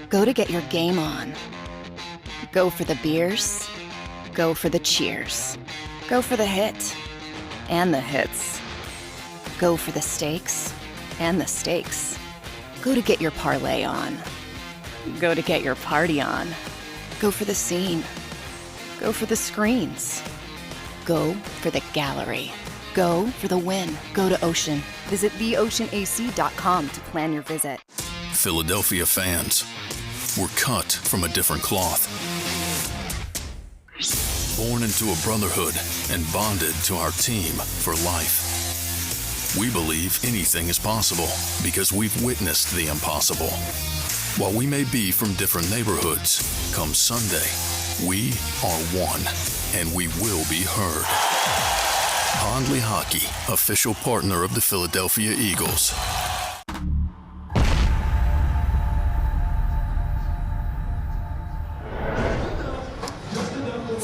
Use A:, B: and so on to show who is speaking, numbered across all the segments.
A: Go to get your game on. Go for the beers. Go for the cheers. Go for the hit and the hits. Go for the stakes and the stakes. Go to get your parlay on. Go to get your party on. Go for the scene. Go for the screens. Go for the gallery. Go for the win. Go to Ocean. Visit theoceanac.com to plan your visit.
B: Philadelphia fans, we're cut from a different cloth. Born into a brotherhood and bonded to our team for life. We believe anything is possible because we've witnessed the impossible. While we may be from different neighborhoods, come Sunday, we are one, and we will be heard. Pondley Hockey, official partner of the Philadelphia Eagles.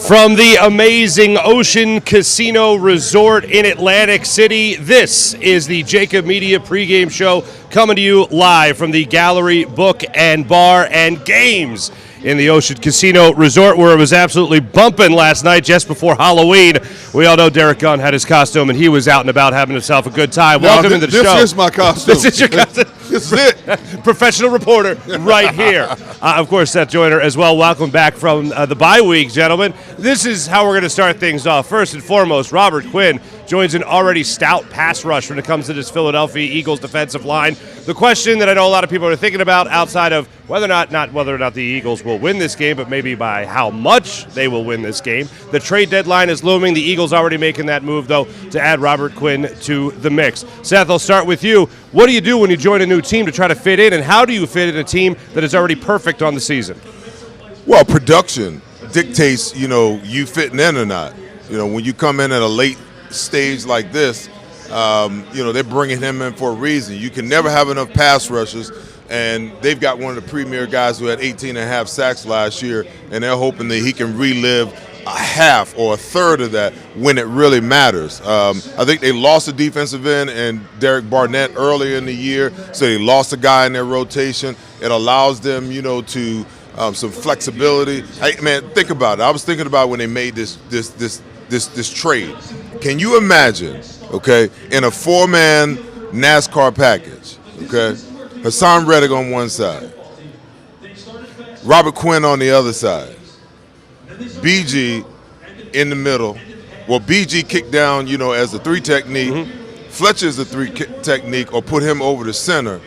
C: From the amazing Ocean Casino Resort in Atlantic City, this is the JAKIB Media Pregame Show coming to you live from the Gallery Book and Bar and Games in the Ocean Casino Resort, where it was absolutely bumping last night just before Halloween. We all know Derek Gunn had his costume, and he was out and about having himself a good time. Welcome into the show.
D: This is my costume.
C: This is your costume.
D: This is it.
C: Professional reporter right here. Of course, Seth Joyner as well. Welcome back from the bye week, gentlemen. This is how we're going to start things off. First and foremost, Robert Quinn joins an already stout pass rush when it comes to this Philadelphia Eagles defensive line. The question that I know a lot of people are thinking about, outside of whether or not the Eagles will win this game, but maybe by how much they will win this game. The trade deadline is looming. The Eagles already making that move, though, to add Robert Quinn to the mix. Seth, I'll start with you. What do you do when you join a new team to try to fit in, and how do you fit in a team that is already perfect on the season?
D: Well, production dictates, you fitting in or not. When you come in at a late stage like this, they're bringing him in for a reason. You can never have enough pass rushers, and they've got one of the premier guys who had 18.5 sacks last year, and they're hoping that he can relive a half or a third of that when it really matters. I think they lost a defensive end and Derek Barnett earlier in the year, so they lost a guy in their rotation. It allows them, to some flexibility. Hey, man, think about it. I was thinking about when they made this trade. Can you imagine, okay, in a four-man NASCAR package, okay, Hassan Reddick on one side, Robert Quinn on the other side, BG in the middle. Well, BG kicked down, as a three technique. Mm-hmm. Fletcher's a three technique, or put him over the center,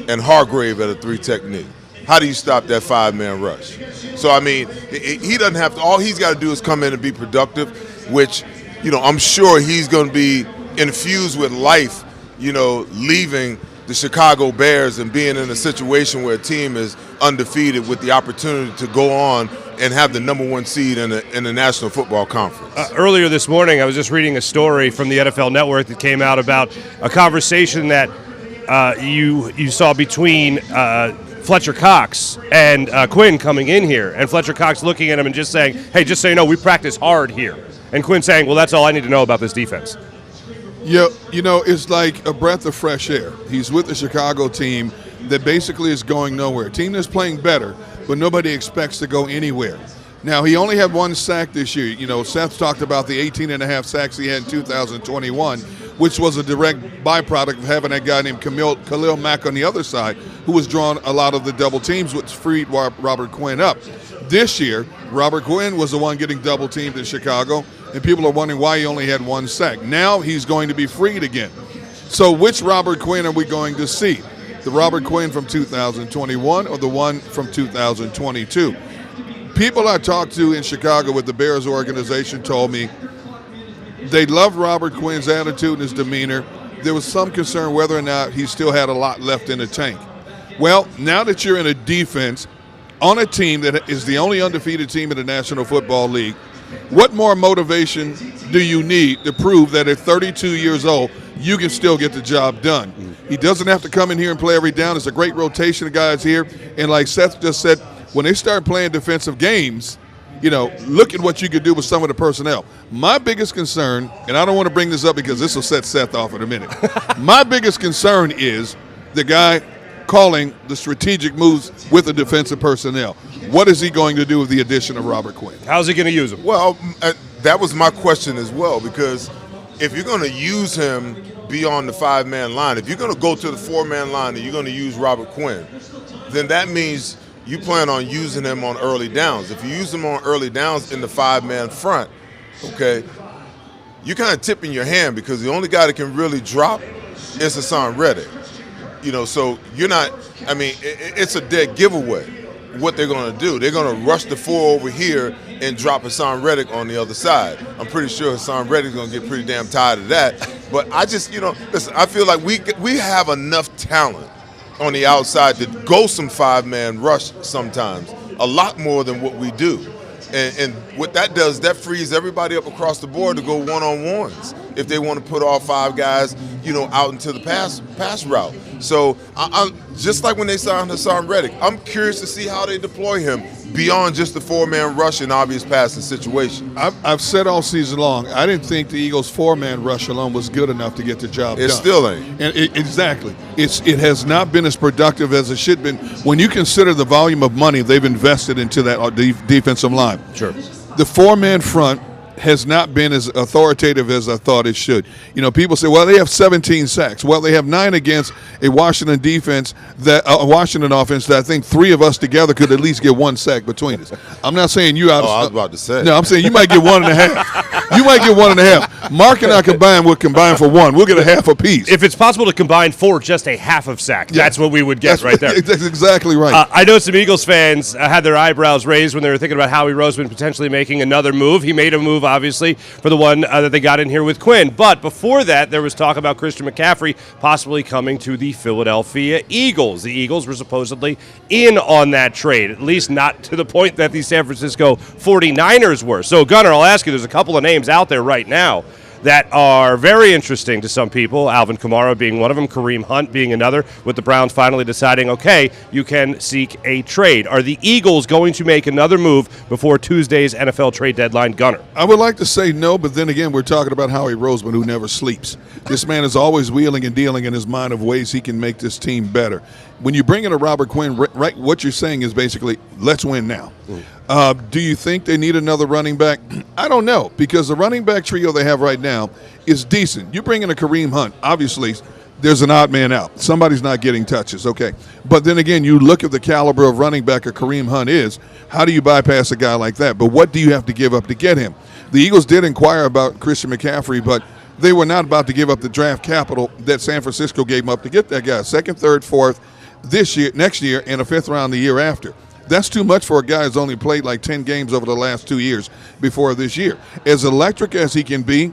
D: and Hargrave at a three technique. How do you stop that five-man rush? So, I mean, he doesn't have to. All he's got to do is come in and be productive, which, I'm sure he's going to be infused with life, leaving the Chicago Bears and being in a situation where a team is undefeated with the opportunity to go on and have the number one seed in the National Football Conference. Earlier
C: this morning, I was just reading a story from the NFL Network that came out about a conversation that you saw between Fletcher Cox and Quinn coming in here, and Fletcher Cox looking at him and just saying, hey, just so you know, we practice hard here. And Quinn saying, well, that's all I need to know about this defense.
E: Yeah, it's like a breath of fresh air. He's with the Chicago team that basically is going nowhere. A team that's playing better, but nobody expects to go anywhere. Now, he only had one sack this year. Seth talked about the 18.5 sacks he had in 2021. which was a direct byproduct of having that guy named Khalil Mack on the other side, who was drawing a lot of the double teams, which freed Robert Quinn up. This year, Robert Quinn was the one getting double teamed in Chicago, and people are wondering why he only had 1 sack. Now he's going to be freed again. So which Robert Quinn are we going to see? The Robert Quinn from 2021 or the one from 2022? People I talked to in Chicago with the Bears organization told me they loved Robert Quinn's attitude and his demeanor. There was some concern whether or not he still had a lot left in the tank. Well, now that you're in a defense on a team that is the only undefeated team in the National Football League, what more motivation do you need to prove that at 32 years old, you can still get the job done? He doesn't have to come in here and play every down. It's a great rotation of guys here. And like Seth just said, when they start playing defensive games, look at what you could do with some of the personnel. My biggest concern, and I don't want to bring this up because this will set Seth off in a minute. My biggest concern is the guy calling the strategic moves with the defensive personnel. What is he going to do with the addition of Robert Quinn?
C: How's he going to use him?
D: Well, that was my question as well, because if you're going to use him beyond the 5-man line, if you're going to go to the 4-man line and you're going to use Robert Quinn, then that means you plan on using him on early downs. If you use him on early downs in the 5-man front, okay, you're kind of tipping your hand, because the only guy that can really drop is Hassan Reddick. So you're not – it's a dead giveaway what they're going to do. They're going to rush the 4 over here and drop Hassan Reddick on the other side. I'm pretty sure Hassan Reddick's going to get pretty damn tired of that. But I just, listen, I feel like we have enough talent on the outside to go some 5-man rush sometimes, a lot more than what we do. And what that does, that frees everybody up across the board to go one-on-ones if they want to put all 5 guys, out into the pass route. So I'm just like when they signed Hassan Reddick, I'm curious to see how they deploy him beyond just the 4-man rush and obvious passing situation.
E: I've said all season long, I didn't think the Eagles' 4-man rush alone was good enough to get the job done.
D: It still ain't.
E: And exactly. It has not been as productive as it should have been when you consider the volume of money they've invested into that defensive line.
C: Sure.
E: The 4-man front has not been as authoritative as I thought it should. People say, well, they have 17 sacks. Well, they have 9 against a Washington defense, Washington offense that I think 3 of us together could at least get 1 sack between us. I'm not saying you out.
D: I was about to say.
E: No, I'm saying you might get 1.5. You might get 1.5. Mark and I would combine for 1. We'll get a half apiece.
C: If it's possible to combine for just a half of sack, that's what we would get right there.
E: That's exactly right.
C: I know some Eagles fans had their eyebrows raised when they were thinking about Howie Roseman potentially making another move. He made a move, obviously, for the one that they got in here with Quinn. But before that, there was talk about Christian McCaffrey possibly coming to the Philadelphia Eagles. The Eagles were supposedly in on that trade, at least not to the point that the San Francisco 49ers were. So, Gunnar, I'll ask you, there's a couple of names out there right now that are very interesting to some people, Alvin Kamara being one of them, Kareem Hunt being another, with the Browns finally deciding, okay, you can seek a trade. Are the Eagles going to make another move before Tuesday's NFL trade deadline, Gunnar?
E: I would like to say no, but then again, we're talking about Howie Roseman, who never sleeps. This man is always wheeling and dealing in his mind of ways he can make this team better. When you bring in a Robert Quinn, right, what you're saying is basically, let's win now. Do you think they need another running back? I don't know, because the running back trio they have right now is decent. You bring in a Kareem Hunt, obviously there's an odd man out. Somebody's not getting touches, okay. But then again, you look at the caliber of running back a Kareem Hunt is, how do you bypass a guy like that? But what do you have to give up to get him? The Eagles did inquire about Christian McCaffrey, but they were not about to give up the draft capital that San Francisco gave them up to get that guy. 2nd, 3rd, 4th this year, next year, and a 5th round the year after. That's too much for a guy who's only played like 10 games over the last 2 years before this year. As electric as he can be,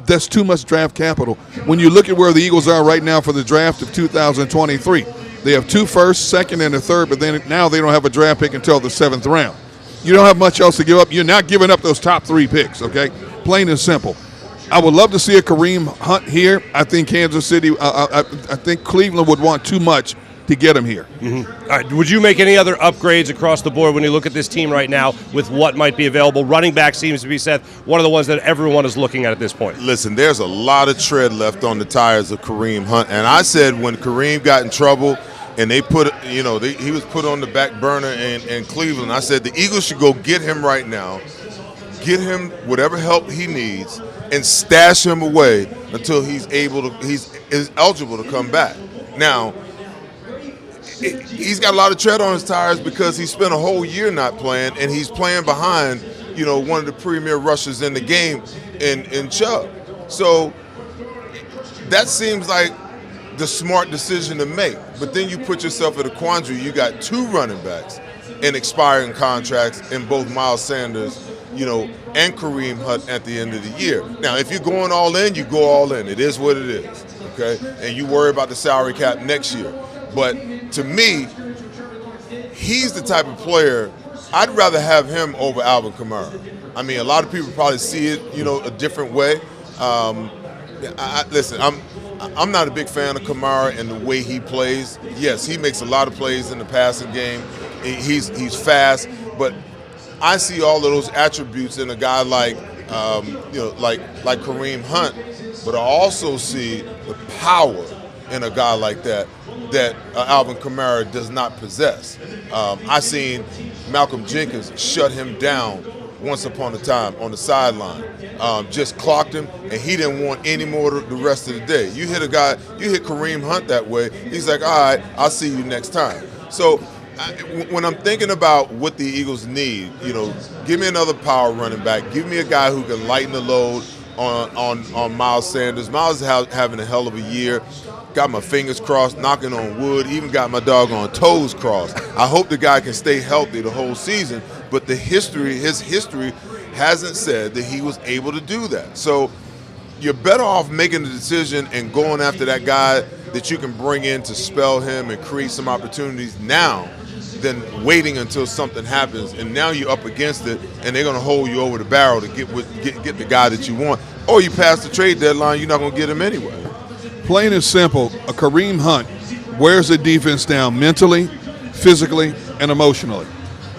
E: that's too much draft capital. When you look at where the Eagles are right now for the draft of 2023, they have 2 firsts, 2nd, and a 3rd, but then now they don't have a draft pick until the 7th round. You don't have much else to give up. You're not giving up those top 3 picks, okay? Plain and simple. I would love to see a Kareem Hunt here. I think Kansas City, I think Cleveland would want too much to get him here.
C: Mm-hmm. All right, would you make any other upgrades across the board when you look at this team right now with what might be available? Running back seems to be, Seth, one of the ones that everyone is looking at this point.
D: Listen, there's a lot of tread left on the tires of Kareem Hunt. And I said when Kareem got in trouble and they put, he was put on the back burner in Cleveland, I said the Eagles should go get him right now, get him whatever help he needs, and stash him away until he's eligible to come back. Now, he's got a lot of tread on his tires because he spent a whole year not playing, and he's playing behind, one of the premier rushers in the game in Chubb. So that seems like the smart decision to make. But then you put yourself in a quandary. You got 2 running backs in expiring contracts in both Miles Sanders, and Kareem Hunt at the end of the year. Now, if you're going all in, you go all in. It is what it is, okay? And you worry about the salary cap next year. But to me, he's the type of player, I'd rather have him over Alvin Kamara. I mean, a lot of people probably see it, a different way. Listen, I'm not a big fan of Kamara and the way he plays. Yes, he makes a lot of plays in the passing game. He's fast, but I see all of those attributes in a guy like like Kareem Hunt, but I also see the power in a guy like that Alvin Kamara does not possess. I seen Malcolm Jenkins shut him down once upon a time on the sideline. Just clocked him, and he didn't want any more the rest of the day. You hit Kareem Hunt that way, he's like, all right, I'll see you next time. So when I'm thinking about what the Eagles need, give me another power running back. Give me a guy who can lighten the load on Miles Sanders. Miles is having a hell of a year. Got my fingers crossed, knocking on wood, even got my doggone toes crossed. I hope the guy can stay healthy the whole season, but his history hasn't said that he was able to do that. So you're better off making the decision and going after that guy that you can bring in to spell him and create some opportunities now than waiting until something happens, and now you're up against it, and they're going to hold you over the barrel to get the guy that you want. Or you pass the trade deadline, you're not going to get him anyway.
E: Plain and simple, a Kareem Hunt wears the defense down mentally, physically, and emotionally.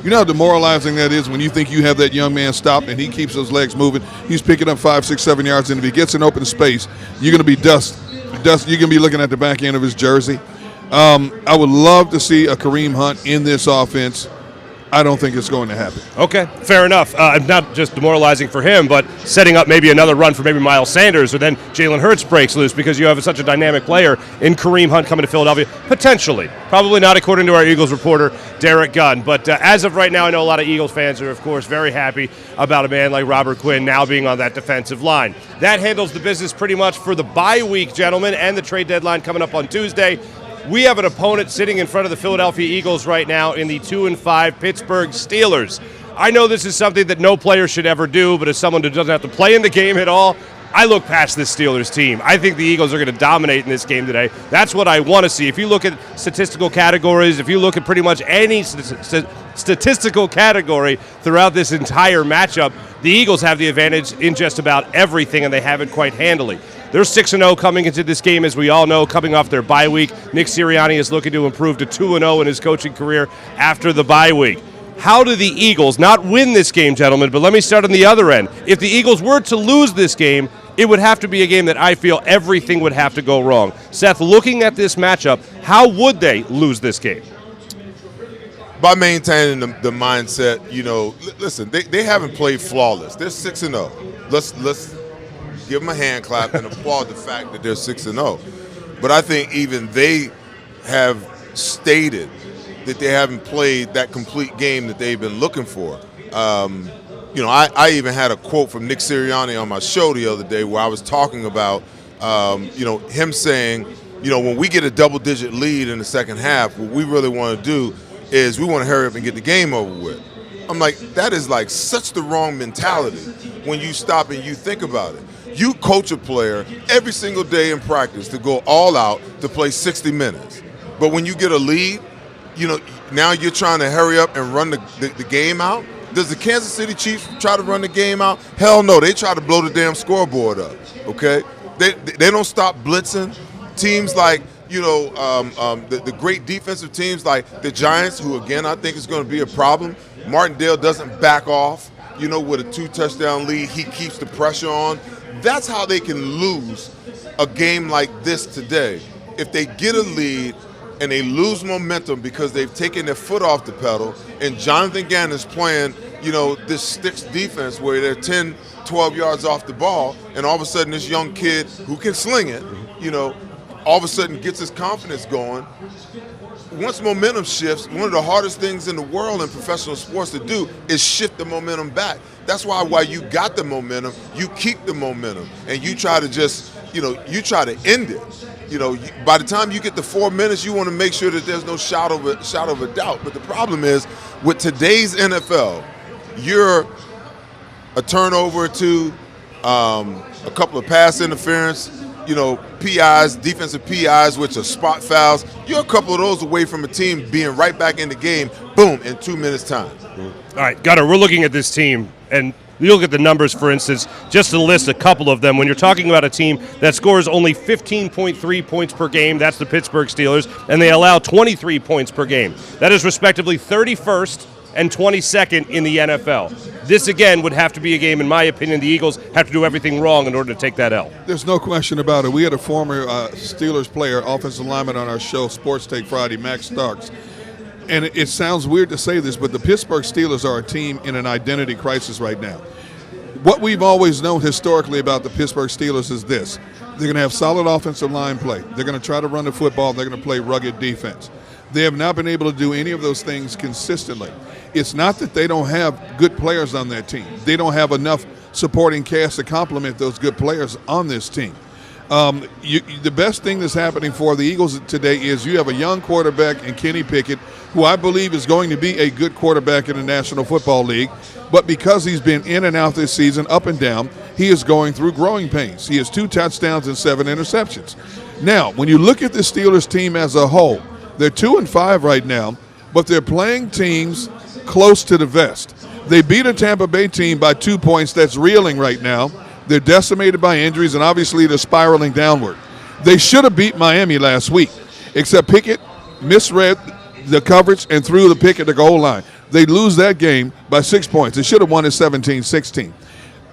E: You know how demoralizing that is when you think you have that young man stopped and he keeps those legs moving. He's picking up 5, 6, 7 yards, and if he gets in open space, you're going to be dust. You're going to be looking at the back end of his jersey. I would love to see a Kareem Hunt in this offense. I don't think it's going to happen.
C: Okay, fair enough. Not just demoralizing for him, but setting up maybe another run for maybe Miles Sanders, or then Jalen Hurts breaks loose because you have such a dynamic player in Kareem Hunt coming to Philadelphia. Potentially. Probably not according to our Eagles reporter, Derek Gunn. But as of right now, I know a lot of Eagles fans are, of course, very happy about a man like Robert Quinn now being on that defensive line. That handles the business pretty much for the bye week, gentlemen, and the trade deadline coming up on Tuesday. We have an opponent sitting in front of the Philadelphia Eagles right now in the 2-5 Pittsburgh Steelers. I know this is something that no player should ever do, but as someone who doesn't have to play in the game at all, I look past this Steelers team. I think the Eagles are going to dominate in this game today. That's what I want to see. If you look at statistical categories, if you look at pretty much any statistical category throughout this entire matchup, the Eagles have the advantage in just about everything, and they have it quite handily. They're 6-0 coming into this game, as we all know, coming off their bye week. Nick Sirianni is looking to improve to 2-0 in his coaching career after the bye week. How do the Eagles not win this game, gentlemen? But let me start on the other end. If the Eagles were to lose this game, it would have to be a game that I feel everything would have to go wrong. Seth, looking at this matchup, how would they lose this game?
D: By maintaining the mindset, listen, they haven't played flawless. They're 6-0. Let's give them a hand clap and applaud the fact that they're 6-0. But I think even they have stated that they haven't played that complete game that they've been looking for. I even had a quote from Nick Sirianni on my show the other day where I was talking about, him saying, when we get a double-digit lead in the second half, what we really want to do is we want to hurry up and get the game over with. I'm like, that is like such the wrong mentality when you stop and you think about it. You coach a player every single day in practice to go all out to play 60 minutes. But when you get a lead, now you're trying to hurry up and run the game out. Does the Kansas City Chiefs try to run the game out? Hell no, they try to blow the damn scoreboard up, okay? They don't stop blitzing. Teams like, the great defensive teams like the Giants, who, again, I think is going to be a problem. Martindale doesn't back off, with a 2-touchdown lead. He keeps the pressure on. That's how they can lose a game like this today. If they get a lead and they lose momentum because they've taken their foot off the pedal, and Jonathan Gannon's playing, this sticks defense where they're 10 12 yards off the ball, and all of a sudden this young kid who can sling it, all of a sudden gets his confidence going. Once momentum shifts, one of the hardest things in the world in professional sports to do is shift the momentum back. That's why while you got the momentum, you keep the momentum, and you try to just, you try to end it. By the time you get to 4 minutes, you want to make sure that there's no shadow of a doubt. But the problem is, with today's NFL, you're a turnover to a couple of pass interference, PIs, defensive PIs, which are spot fouls. You're a couple of those away from a team being right back in the game, boom, in 2 minutes' time.
C: All right, Gunnar, we're looking at this team, and you look at the numbers, for instance, just to list a couple of them. When you're talking about a team that scores only 15.3 points per game, that's the Pittsburgh Steelers, and they allow 23 points per game. That is respectively 31st and 22nd in the NFL. This, again, would have to be a game, in my opinion, the Eagles have to do everything wrong in order to take that L.
E: There's no question about it. We had a former Steelers player, offensive lineman on our show, Sports Take Friday, Max Starks. And it sounds weird to say this, but the Pittsburgh Steelers are a team in an identity crisis right now. What we've always known historically about the Pittsburgh Steelers is this. They're going to have solid offensive line play. They're going to try to run the football. They're going to play rugged defense. They have not been able to do any of those things consistently. It's not that they don't have good players on that team. They don't have enough supporting cast to complement those good players on this team. The best thing that's happening for the Eagles today is you have a young quarterback in Kenny Pickett, who I believe is going to be a good quarterback in the National Football League. But because he's been in and out this season, up and down, he is going through growing pains. He has 2 touchdowns and 7 interceptions. Now, when you look at the Steelers team as a whole, they're 2-5 right now, but they're playing teams close to the vest. They beat a Tampa Bay team by 2 points that's reeling right now. They're decimated by injuries, and obviously they're spiraling downward. They should have beat Miami last week, except Pickett misread the coverage and threw the pick at the goal line. They lose that game by 6 points. They should have won it 17-16.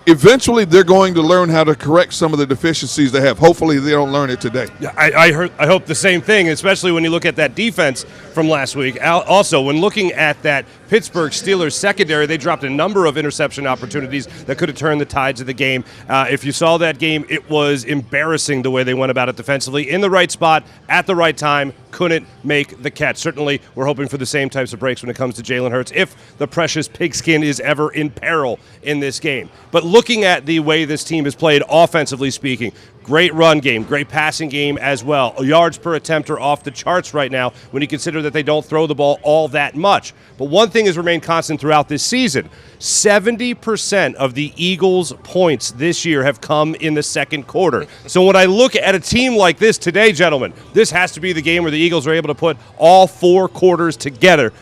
E: Eventually, they're going to learn how to correct some of the deficiencies they have. Hopefully, they don't learn it today.
C: Yeah, I hope the same thing, especially when you look at that defense from last week. Also, when looking at that Pittsburgh Steelers secondary, they dropped a number of interception opportunities that could have turned the tides of the game. If you saw that game, it was embarrassing the way they went about it defensively. In the right spot, at the right time, couldn't make the catch. Certainly, we're hoping for the same types of breaks when it comes to Jalen Hurts, if the precious pigskin is ever in peril in this game. But looking at the way this team is played, offensively speaking, great run game, great passing game as well. Yards per attempt are off the charts right now when you consider that they don't throw the ball all that much. But one thing has remained constant throughout this season. 70% of the Eagles' points this year have come in the second quarter. So when I look at a team like this today, gentlemen, this has to be the game where the Eagles are able to put all 4 quarters together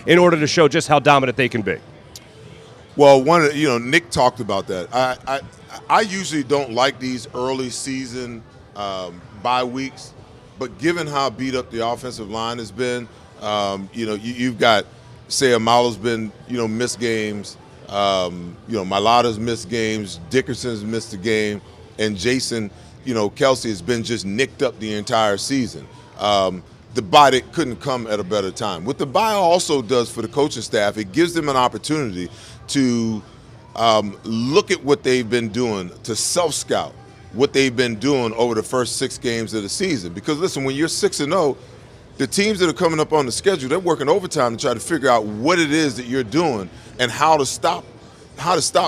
C: in order to show just how dominant they can be.
D: Well, Nick talked about that. I usually don't like these early season bye weeks, but given how beat up the offensive line has been, you've got, say, Amalo's been, missed games, Mailata's missed games, Dickerson's missed a game, and Jason, Kelsey has been just nicked up the entire season. The bye couldn't come at a better time. What the bye also does for the coaching staff, it gives them an opportunity to look at what they've been doing, to self-scout what they've been doing over the first 6 games of the season. Because, listen, when you're 6-0, the teams that are coming up on the schedule, they're working overtime to try to figure out what it is that you're doing and how to stop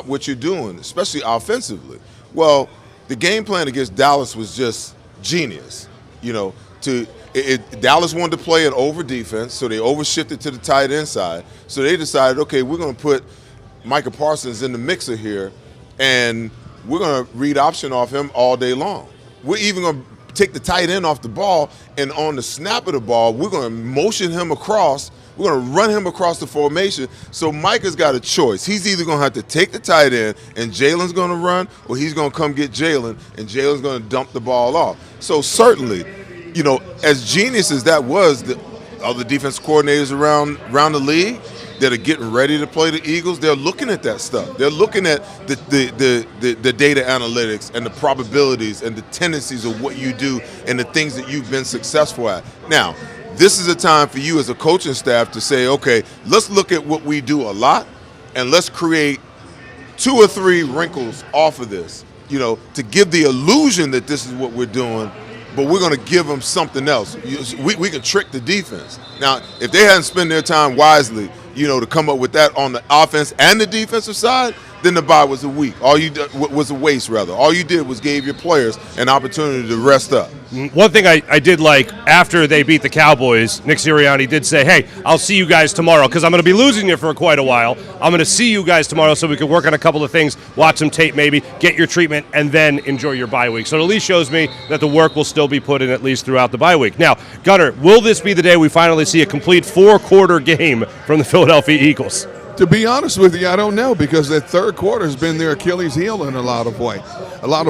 D: what you're doing, especially offensively. Well, the game plan against Dallas was just genius. Dallas wanted to play an over defense, so they overshifted to the tight end side. So they decided, okay, we're going to put Micah Parsons in the mixer here, and we're going to read option off him all day long. We're even going to take the tight end off the ball, and on the snap of the ball, we're going to motion him across. We're going to run him across the formation. So Micah's got a choice. He's either going to have to take the tight end, and Jalen's going to run, or he's going to come get Jalen, and Jalen's going to dump the ball off. So certainly, as genius as that was, the other defense coordinators around the league that are getting ready to play the Eagles, they're looking at that stuff. They're looking at the data analytics and the probabilities and the tendencies of what you do and the things that you've been successful at. Now, this is a time for you as a coaching staff to say, okay, let's look at what we do a lot and let's create 2 or 3 wrinkles off of this, to give the illusion that this is what we're doing, but we're going to give them something else. We can trick the defense. Now, if they hadn't spent their time wisely, to come up with that on the offense and the defensive side, then the bye was a week. All you did was a waste, rather. All you did was gave your players an opportunity to rest up.
C: One thing I did like after they beat the Cowboys, Nick Sirianni did say, hey, I'll see you guys tomorrow because I'm going to be losing you for quite a while. I'm going to see you guys tomorrow so we can work on a couple of things, watch some tape maybe, get your treatment, and then enjoy your bye week. So it at least shows me that the work will still be put in at least throughout the bye week. Now, Gunnar, will this be the day we finally see a complete 4-quarter game from the Philadelphia Eagles?
E: To be honest with you, I don't know, because that third quarter has been their Achilles heel in a lot of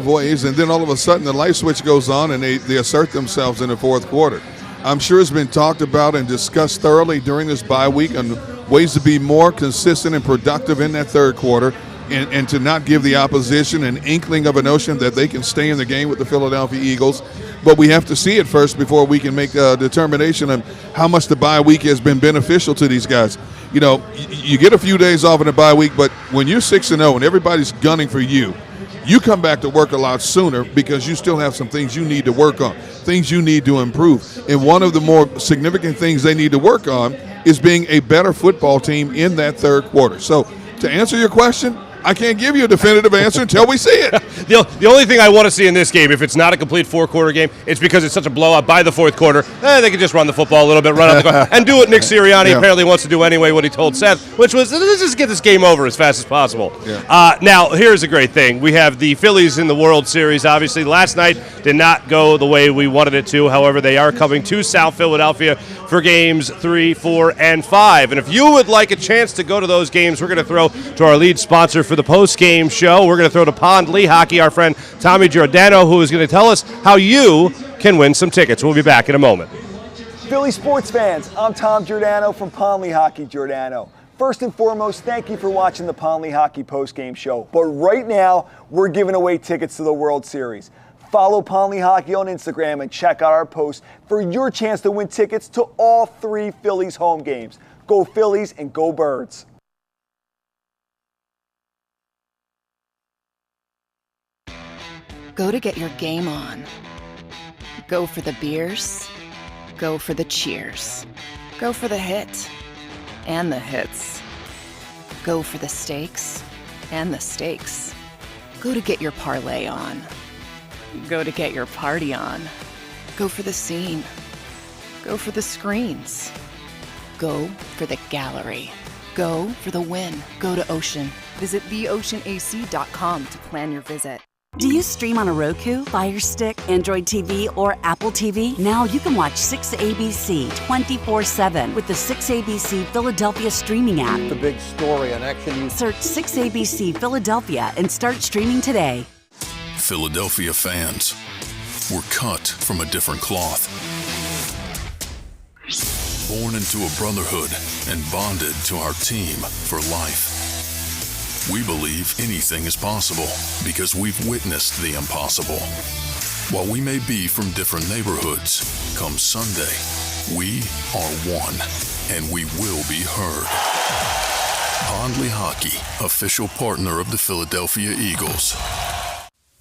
E: ways, and then all of a sudden the light switch goes on and they assert themselves in the fourth quarter. I'm sure it's been talked about and discussed thoroughly during this bye week on ways to be more consistent and productive in that third quarter and to not give the opposition an inkling of a notion that they can stay in the game with the Philadelphia Eagles. But we have to see it first before we can make a determination on how much the bye week has been beneficial to these guys. You get a few days off in the bye week, but when you're 6-0 and everybody's gunning for you come back to work a lot sooner because you still have some things you need to work on, things you need to improve. And one of the more significant things they need to work on is being a better football team in that third quarter. So to answer your question, I can't give you a definitive answer until we see it.
C: The only thing I want to see in this game, if it's not a complete 4-quarter game, it's because it's such a blowout by the fourth quarter. They can just run the football a little bit, run out the clock, and do what Nick Sirianni apparently wants to do anyway, what he told Seth, which was, let's just get this game over as fast as possible.
E: Yeah.
C: Now, here's a great thing. We have the Phillies in the World Series, obviously. Last night did not go the way we wanted it to. However, they are coming to South Philadelphia for games 3, 4, and 5. And if you would like a chance to go to those games, we're going to throw to our lead sponsor for the post-game show. We're going to throw to Pond Lee Hockey, our friend Tommy Giordano, who is going to tell us how you can win some tickets. We'll be back in a moment.
F: Philly sports fans, I'm Tom Giordano from Pond Lee Hockey Giordano. First and foremost, thank you for watching the Pond Lee Hockey post-game show. But right now, we're giving away tickets to the World Series. Follow Pond Lee Hockey on Instagram and check out our posts for your chance to win tickets to all 3 Phillies home games. Go Phillies and go Birds.
A: Go to get your game on. Go for the beers. Go for the cheers. Go for the hit and the hits. Go for the stakes and the stakes. Go to get your parlay on. Go to get your party on. Go for the scene. Go for the screens. Go for the gallery. Go for the win. Go to Ocean. Visit theoceanac.com to plan your visit.
G: Do you stream on a Roku, Fire Stick, Android TV, or Apple TV? Now you can watch 6ABC 24/7 with the 6ABC Philadelphia streaming app.
H: The big story on Action News.
G: Search 6ABC Philadelphia and start streaming today.
B: Philadelphia fans, we're cut from a different cloth. Born into a brotherhood and bonded to our team for life. We believe anything is possible because we've witnessed the impossible. While we may be from different neighborhoods, come Sunday, we are one, and we will be heard. Pond Lee Hockey, official partner of the Philadelphia Eagles.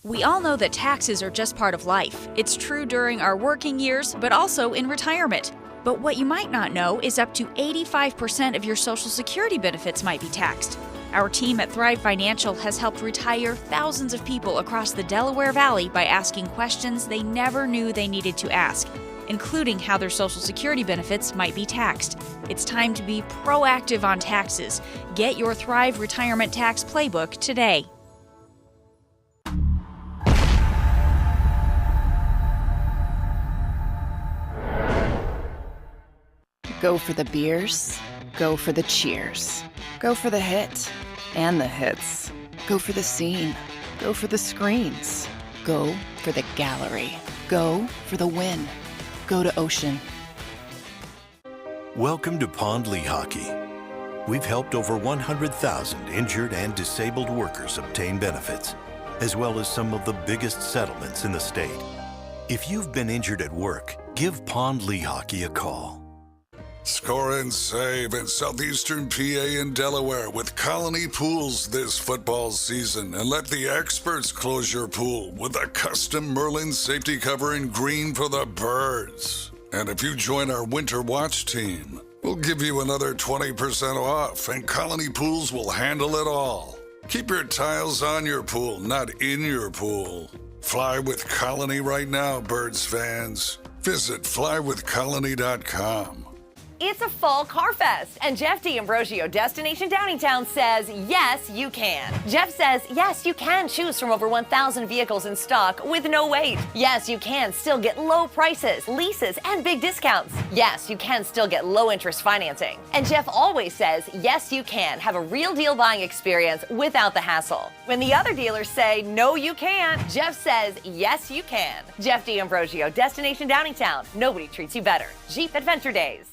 I: We all know that taxes are just part of life. It's true during our working years, but also in retirement. But what you might not know is up to 85% of your Social Security benefits might be taxed. Our team at Thrive Financial has helped retire thousands of people across the Delaware Valley by asking questions they never knew they needed to ask, including how their Social Security benefits might be taxed. It's time to be proactive on taxes. Get your Thrive Retirement Tax Playbook today.
A: Go for the beers. Go for the cheers. Go for the hit and the hits. Go for the scene. Go for the screens. Go for the gallery. Go for the win. Go to Ocean.
J: Welcome to Pond Lee Hockey. We've helped over 100,000 injured and disabled workers obtain benefits, as well as some of the biggest settlements in the state. If you've been injured at work, give Pond Lee Hockey a call.
K: Score and save in southeastern PA and Delaware with Colony Pools this football season, and let the experts close your pool with a custom Merlin safety cover in green for the birds. And if you join our Winter Watch team, we'll give you another 20% off, and Colony Pools will handle it all. Keep your tiles on your pool, not in your pool. Fly with Colony right now, birds fans. Visit flywithcolony.com.
L: It's a fall car fest, and Jeff D'Ambrosio, Destination Downingtown, says, yes, you can. Jeff says, yes, you can choose from over 1,000 vehicles in stock with no wait. Yes, you can still get low prices, leases, and big discounts. Yes, you can still get low interest financing. And Jeff always says, yes, you can have a real deal buying experience without the hassle. When the other dealers say, no, you can't, Jeff says, yes, you can. Jeff D'Ambrosio, Destination Downingtown. Nobody treats you better. Jeep Adventure Days.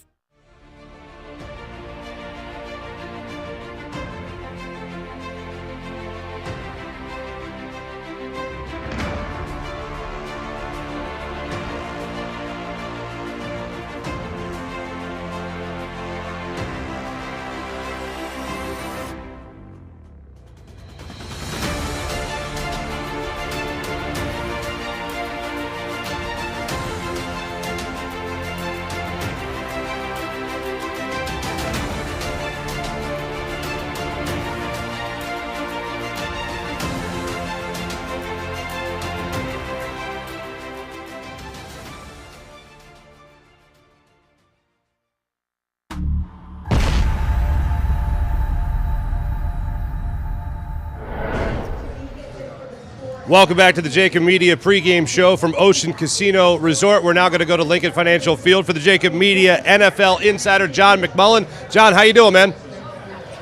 C: Welcome back to the JAKIB Media pregame show from Ocean Casino Resort. We're now going to go to Lincoln Financial Field for the JAKIB Media NFL insider, John McMullen. John, how you doing, man?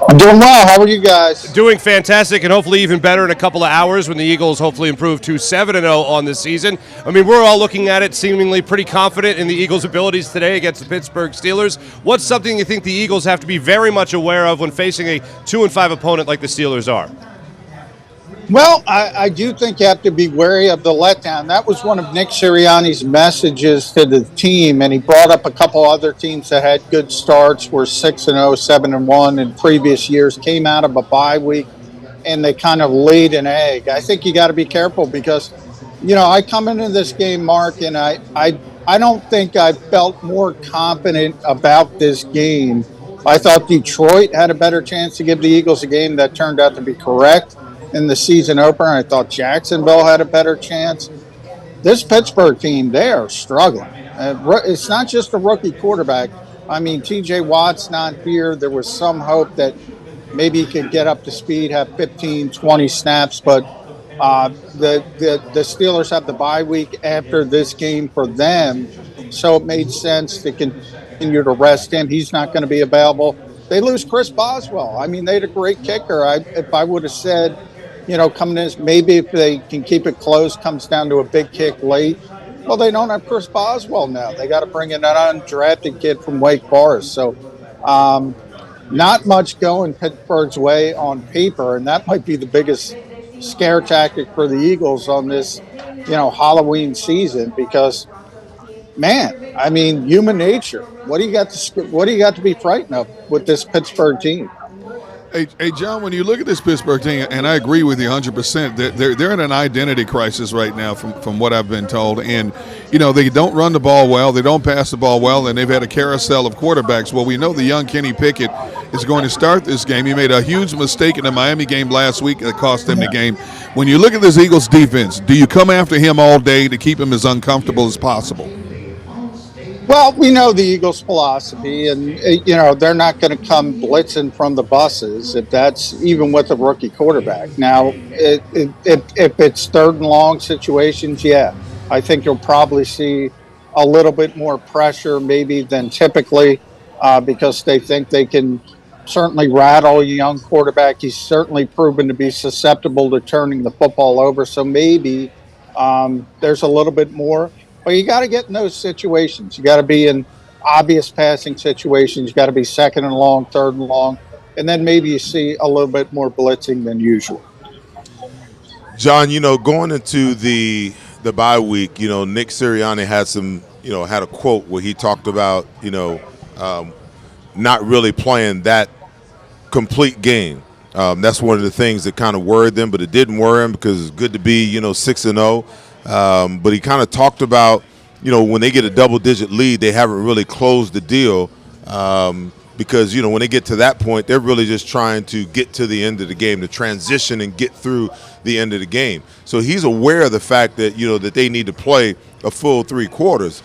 M: I'm doing well. How are you guys?
C: Doing fantastic, and hopefully even better in a couple of hours when the Eagles hopefully improve to 7-0 on this season. I mean, we're all looking at it seemingly pretty confident in the Eagles' abilities today against the Pittsburgh Steelers. What's something you think the Eagles have to be very much aware of when facing a 2-5 opponent like the Steelers are?
M: Well, I do think you have to be wary of the letdown. That was one of Nick Sirianni's messages to the team, and he brought up a couple other teams that had good starts, were 6-0, 7-1 in previous years, came out of a bye week, and they kind of laid an egg. I think you got to be careful because, you know, I come into this game, Mark, and I don't think I felt more confident about this game. I thought Detroit had a better chance to give the Eagles a game. That turned out to be correct in the season opener. I thought Jacksonville had a better chance. This Pittsburgh team, they are struggling. It's not just a rookie quarterback. I mean, TJ Watt's not here. There was some hope that maybe he could get up to speed, have 15, 20 snaps, but the Steelers have the bye week after this game for them, so it made sense to continue to rest him. He's not going to be available. They lose Chris Boswell. I mean, they had a great kicker. If I would have said, you know, coming in, maybe if they can keep it close, comes down to a big kick late. Well, they don't have Chris Boswell now. They got to bring in that undrafted kid from Wake Forest. So not much going Pittsburgh's way on paper, and that might be the biggest scare tactic for the Eagles on this, you know, Halloween season because, man, I mean, human nature. What do you got to be frightened of with this Pittsburgh team?
E: Hey, John, when you look at this Pittsburgh team, and I agree with you 100%, they're in an identity crisis right now from what I've been told. And, you know, they don't run the ball well, they don't pass the ball well, and they've had a carousel of quarterbacks. Well, we know the young Kenny Pickett is going to start this game. He made a huge mistake in the Miami game last week that cost him the game. When you look at this Eagles defense, do you come after him all day to keep him as uncomfortable as possible?
M: Well, we know the Eagles' philosophy, and, you know, they're not going to come blitzing from the buses if that's even with a rookie quarterback. Now, if it's third and long situations, yeah, I think you'll probably see a little bit more pressure maybe than typically because they think they can certainly rattle a young quarterback. He's certainly proven to be susceptible to turning the football over, so maybe there's a little bit more. But you got to get in those situations. You got to be in obvious passing situations. You got to be second and long, third and long, and then maybe you see a little bit more blitzing than usual.
D: John, you know, going into the bye week, you know, Nick Sirianni had a quote where he talked about, you know, not really playing that complete game. That's one of the things that kind of worried them, but it didn't worry him because it's good to be, 6-0. But he kind of talked about, when they get a double-digit lead, they haven't really closed the deal because, when they get to that point, they're really just trying to get to the end of the game, to transition and get through the end of the game. So he's aware of the fact that, that they need to play a full 3 quarters.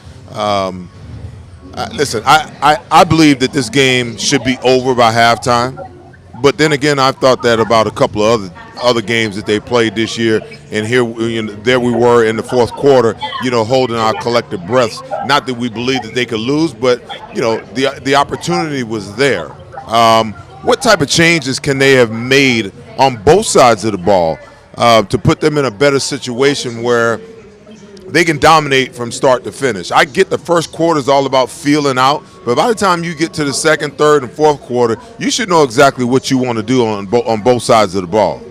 D: Listen, I believe that this game should be over by halftime. But then again, I've thought that about a couple of other games that they played this year, and there we were in the fourth quarter, holding our collective breaths. Not that we believed that they could lose, but the opportunity was there. What type of changes can they have made on both sides of the ball to put them in a better situation where they can dominate from start to finish? I get the first quarter is all about feeling out, but by the time you get to the second, third, and fourth quarter, you should know exactly what you want to do on both sides of the ball.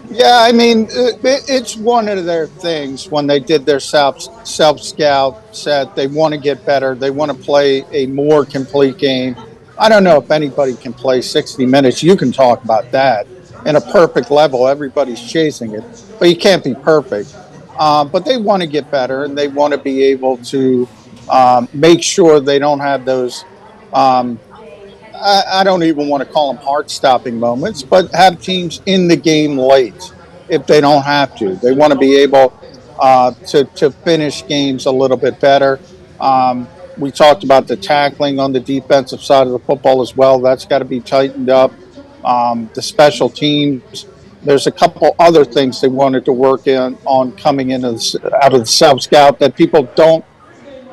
M: Yeah, I mean, it's one of their things when they did their self-scout set. They want to get better. They want to play a more complete game. I don't know if anybody can play 60 minutes. You can talk about that. In a perfect level, everybody's chasing it, but you can't be perfect. But they want to get better, and they want to be able to make sure they don't have those, I don't even want to call them heart-stopping moments, but have teams in the game late if they don't have to. They want to be able to finish games a little bit better. We talked about the tackling on the defensive side of the football as well. That's got to be tightened up. The special teams. There's a couple other things they wanted to work on coming out of the self-scout that people don't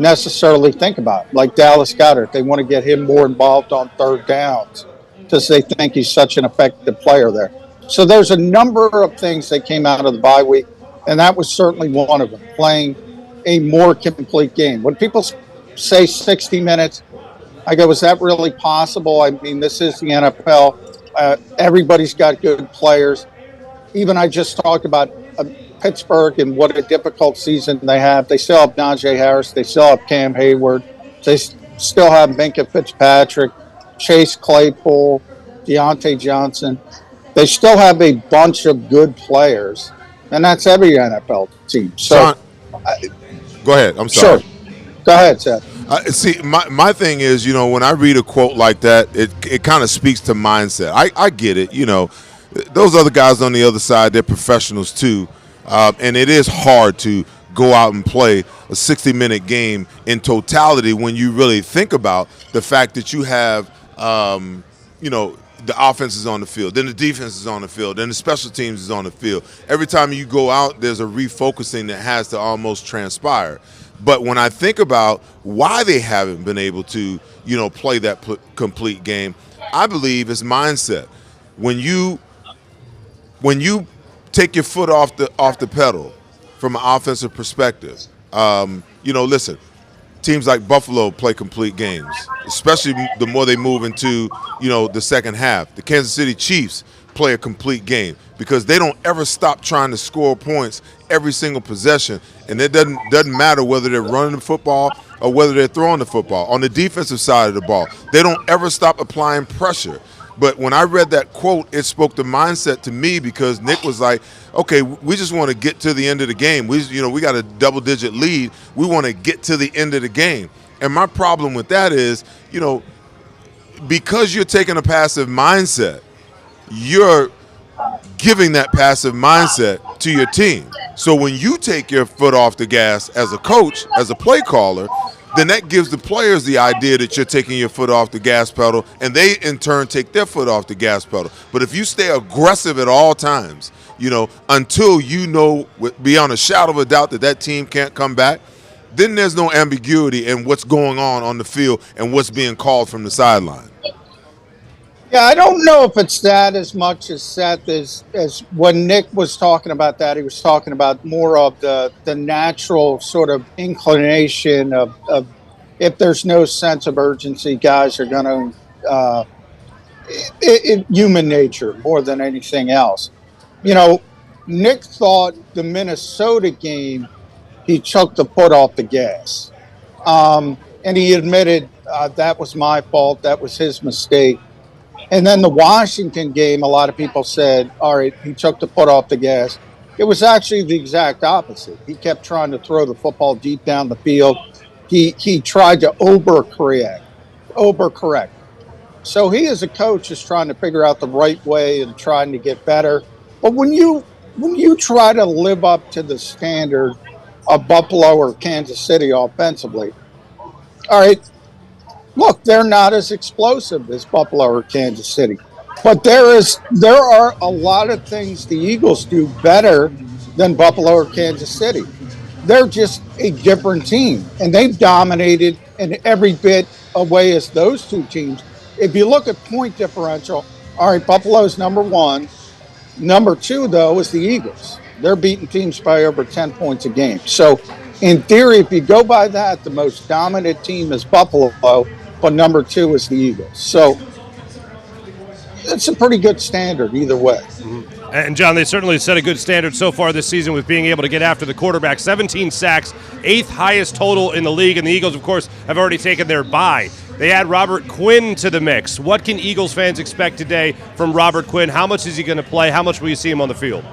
M: necessarily think about, like Dallas Goedert. They want to get him more involved on third downs because they think he's such an effective player there. So there's a number of things that came out of the bye week, and that was certainly one of them, playing a more complete game. When people say 60 minutes, I go, is that really possible? I mean, this is the NFL. Everybody's got good players. Even I just talked about Pittsburgh and what a difficult season they have. They still have Najee Harris. They still have Cam Hayward. They still have Minkah Fitzpatrick, Chase Claypool, Deontay Johnson. They still have a bunch of good players, and that's every NFL team. So,
D: go ahead. I'm sorry.
M: Sure. Go ahead, Seth.
D: See, my thing is, when I read a quote like that, it kind of speaks to mindset. I get it. Those other guys on the other side, they're professionals too. And it is hard to go out and play a 60-minute game in totality when you really think about the fact that you have, the offense is on the field, then the defense is on the field, then the special teams is on the field. Every time you go out, there's a refocusing that has to almost transpire. But when I think about why they haven't been able to, play that complete game, I believe it's mindset. When you take your foot off the pedal from an offensive perspective, listen, teams like Buffalo play complete games, especially the more they move into, the second half. The Kansas City Chiefs play a complete game because they don't ever stop trying to score points every single possession, and it doesn't matter whether they're running the football or whether they're throwing the football. On the defensive side of the ball, they don't ever stop applying pressure. But when I read that quote, it spoke the mindset to me because Nick was like, okay, we just want to get to the end of the game. We got a double-digit lead. We want to get to the end of the game. And my problem with that is, because you're taking a passive mindset, you're giving that passive mindset to your team. So when you take your foot off the gas as a coach, as a play caller, then that gives the players the idea that you're taking your foot off the gas pedal, and they in turn take their foot off the gas pedal. But if you stay aggressive at all times, until beyond a shadow of a doubt that team can't come back, then there's no ambiguity in what's going on the field and what's being called from the sideline.
M: Yeah, I don't know if it's that as much as Seth as when Nick was talking about that. He was talking about more of the natural sort of inclination of if there's no sense of urgency, guys are going to human nature more than anything else. Nick thought the Minnesota game he took the foot off the gas, and he admitted that was my fault. That was his mistake. And then the Washington game, a lot of people said, all right, he took the foot off the gas. It was actually the exact opposite. He kept trying to throw the football deep down the field. He tried to overcorrect. So he, as a coach, is trying to figure out the right way and trying to get better. But when you try to live up to the standard of Buffalo or Kansas City offensively, all right, look, they're not as explosive as Buffalo or Kansas City. But there are a lot of things the Eagles do better than Buffalo or Kansas City. They're just a different team, and they've dominated in every bit of way as those two teams. If you look at point differential, all right, Buffalo's number one. Number two, though, is the Eagles. They're beating teams by over 10 points a game. So, in theory, if you go by that, the most dominant team is Buffalo, but number two is the Eagles. So, it's a pretty good standard either way.
C: And, John, they certainly set a good standard so far this season with being able to get after the quarterback. 17 sacks, 8th highest total in the league. And the Eagles, of course, have already taken their bye. They add Robert Quinn to the mix. What can Eagles fans expect today from Robert Quinn? How much is he going to play? How much will you see him on the field?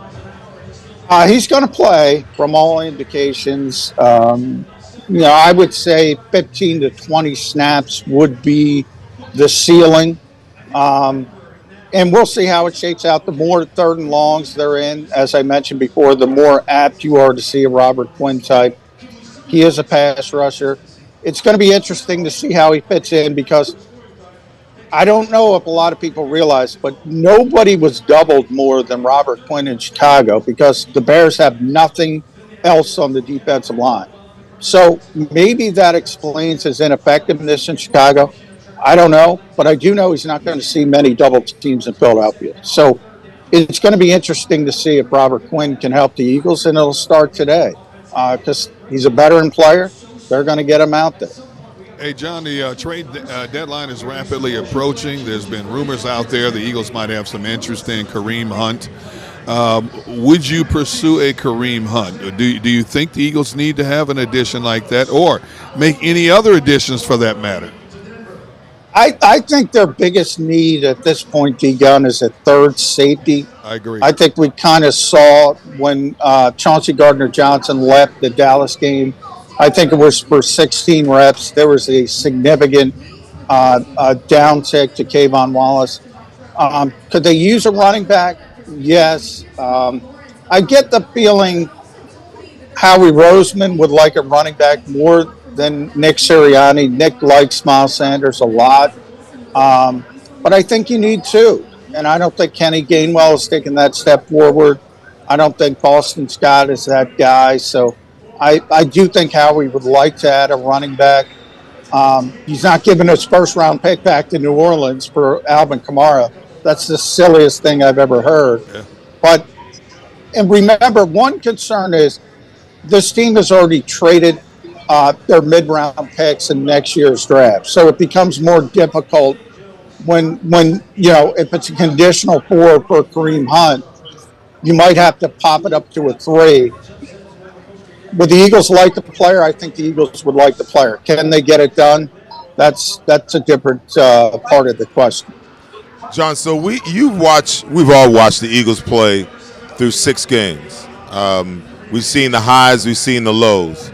M: He's going to play from all indications. I would say 15 to 20 snaps would be the ceiling. And we'll see how it shakes out. The more third and longs they're in, as I mentioned before, the more apt you are to see a Robert Quinn type. He is a pass rusher. It's going to be interesting to see how he fits in, because I don't know if a lot of people realize, but nobody was doubled more than Robert Quinn in Chicago, because the Bears have nothing else on the defensive line. So maybe that explains his ineffectiveness in Chicago. I don't know, but I do know he's not going to see many double teams in Philadelphia. So it's going to be interesting to see if Robert Quinn can help the Eagles, and it'll start today because he's a veteran player. They're going to get him out there.
E: Hey, John, the trade deadline is rapidly approaching. There's been rumors out there the Eagles might have some interest in Kareem Hunt. Would you pursue a Kareem Hunt? Do you think the Eagles need to have an addition like that, or make any other additions for that matter?
M: I think their biggest need at this point, D-Gun, is a third safety.
E: I agree.
M: I think we kind of saw when Chauncey Gardner-Johnson left the Dallas game. I think it was for 16 reps. There was a significant downtick to Kayvon Wallace. Could they use a running back? Yes. I get the feeling Howie Roseman would like a running back more than Nick Sirianni. Nick likes Miles Sanders a lot. But I think you need two. And I don't think Kenny Gainwell is taking that step forward. I don't think Boston Scott is that guy. So I do think Howie would like to add a running back. He's not giving his first-round pick back to New Orleans for Alvin Kamara. That's the silliest thing I've ever heard. Yeah. And remember, one concern is this team has already traded their mid-round picks in next year's draft. So it becomes more difficult when if it's a conditional 4 for Kareem Hunt, you might have to pop it up to a 3. Would the Eagles like the player? I think the Eagles would like the player. Can they get it done? That's a different part of the question.
D: John, so we've all watched the Eagles play through 6 games. We've seen the highs, we've seen the lows.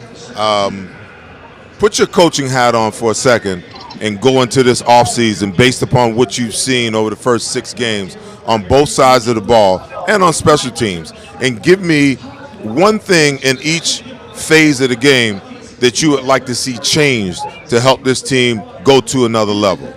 D: Put your coaching hat on for a second and go into this offseason based upon what you've seen over the first 6 games on both sides of the ball and on special teams. And give me one thing in each phase of the game that you would like to see changed to help this team go to another level.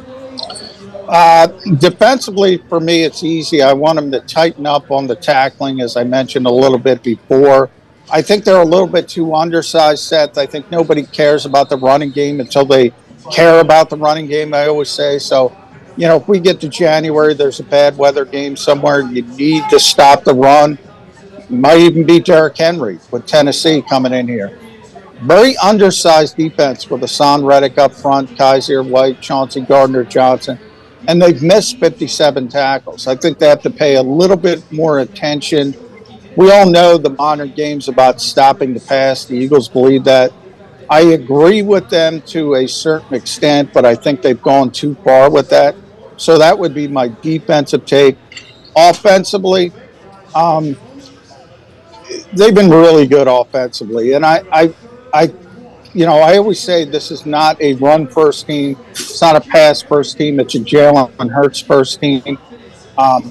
M: Defensively, for me, it's easy. I want them to tighten up on the tackling, as I mentioned a little bit before. I think they're a little bit too undersized, Seth. I think nobody cares about the running game until they care about the running game, I always say. So, if we get to January, there's a bad weather game somewhere, you need to stop the run. It might even be Derrick Henry with Tennessee coming in here. Very undersized defense with Hassan Reddick up front, Kaiser White, Chauncey Gardner-Johnson. And they've missed 57 tackles. I think they have to pay a little bit more attention. We all know the modern game's about stopping the pass. The Eagles believe that. I agree with them to a certain extent, but I think they've gone too far with that. So that would be my defensive take. Offensively, they've been really good offensively. And I always say this is not a run first team. It's not a pass first team. It's a Jalen Hurts first team.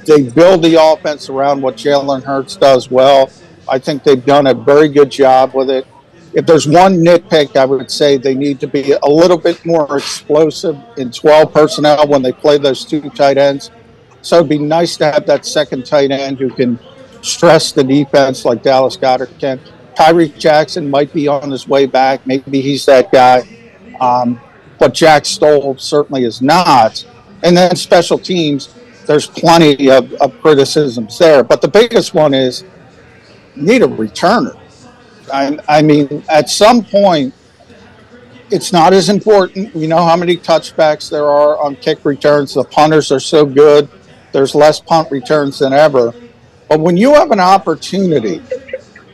M: They build the offense around what Jalen Hurts does well. I think they've done a very good job with it. If there's one nitpick, I would say they need to be a little bit more explosive in 12 personnel when they play those two tight ends. So it'd be nice to have that second tight end who can stress the defense like Dallas Goedert can. Tyree Jackson might be on his way back. Maybe he's that guy. But Jack Stoll certainly is not. And then special teams, there's plenty of criticisms there. But the biggest one is you need a returner. I mean, at some point, it's not as important. We know how many touchbacks there are on kick returns. The punters are so good. There's less punt returns than ever. But when you have an opportunity,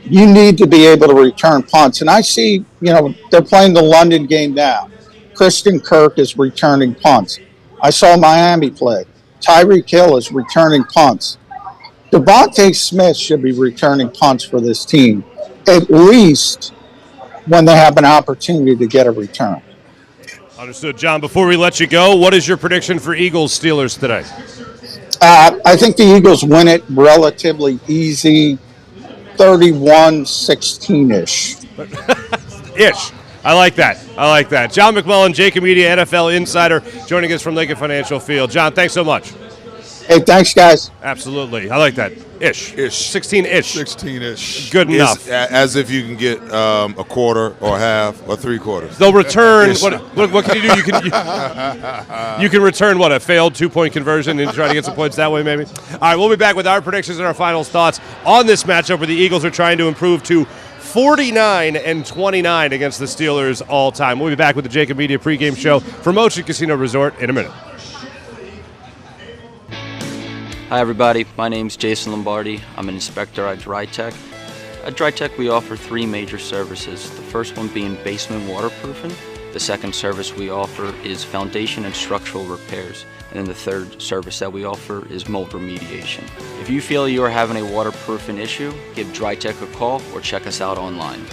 M: you need to be able to return punts. And I see, they're playing the London game now. Kristen Kirk is returning punts. I saw Miami play. Tyreek Hill is returning punts. Devontae Smith should be returning punts for this team, at least when they have an opportunity to get a return.
C: Understood. John, before we let you go, what is your prediction for Eagles-Steelers today?
M: I think the Eagles win it relatively easy, 31-16-ish.
C: Ish. I like that. John McMullen, JAKIB Media NFL Insider, joining us from Lincoln Financial Field. John, thanks so much.
M: Hey, thanks, guys.
C: Absolutely. I like that. Ish. 16-ish.
E: 16-ish.
C: Good enough.
D: As if you can get a quarter or half or three quarters.
C: They'll return. What can you do? You can return, a failed 2-point conversion and try to get some points that way, maybe? All right, we'll be back with our predictions and our final thoughts on this matchup where the Eagles are trying to improve to 49-29 against the Steelers all time. We'll be back with the JAKIB Media pregame show from Motion Casino Resort in a minute.
N: Hi everybody, my name's Jason Lombardi. I'm an inspector at DryTech. At DryTech we offer 3 major services. The first one being basement waterproofing. The second service we offer is foundation and structural repairs. And then the third service that we offer is mold remediation. If you feel you are having a waterproofing issue, give DryTech a call or check us out online.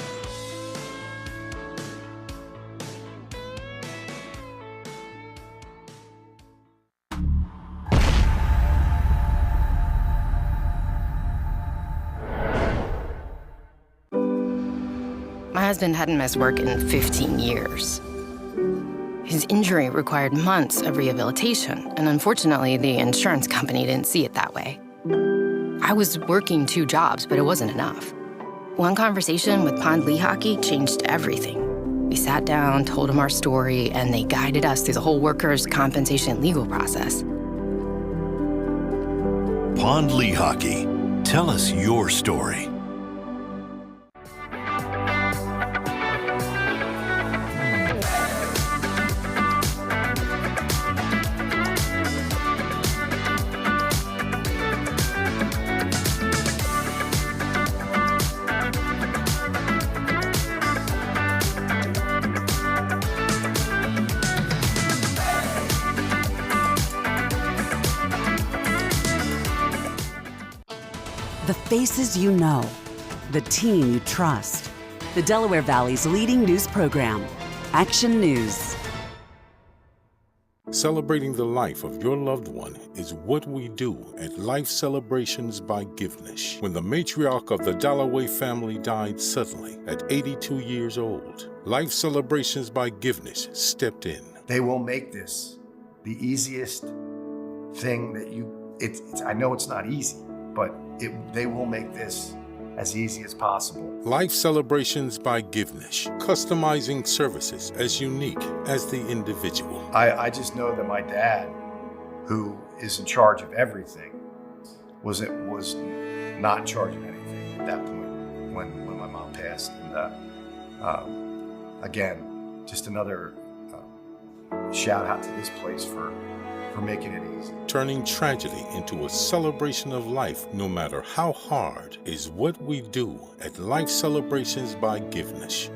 O: My husband hadn't missed work in 15 years. His injury required months of rehabilitation, and unfortunately, the insurance company didn't see it that way. I was working 2 jobs, but it wasn't enough. One conversation with Pond Lehocky changed everything. We sat down, told him our story, and they guided us through the whole workers' compensation legal process.
J: Pond Lehocky. Tell us your story.
G: The faces you know, the team you trust. The Delaware Valley's leading news program, Action News.
P: Celebrating the life of your loved one is what we do at Life Celebrations by Givnish. When the matriarch of the Dalloway family died suddenly at 82 years old, Life Celebrations by Givnish stepped in.
Q: They will make this the easiest thing that I know it's not easy, but they will make this as easy as possible.
P: Life Celebrations by Givnish, customizing services as unique as the individual.
Q: I just know that my dad, who is in charge of everything, was not in charge of anything at that point when my mom passed. And again, just another shout out to this place for making it easy.
P: Turning tragedy into a celebration of life, no matter how hard, is what we do at Life Celebrations by Givnish.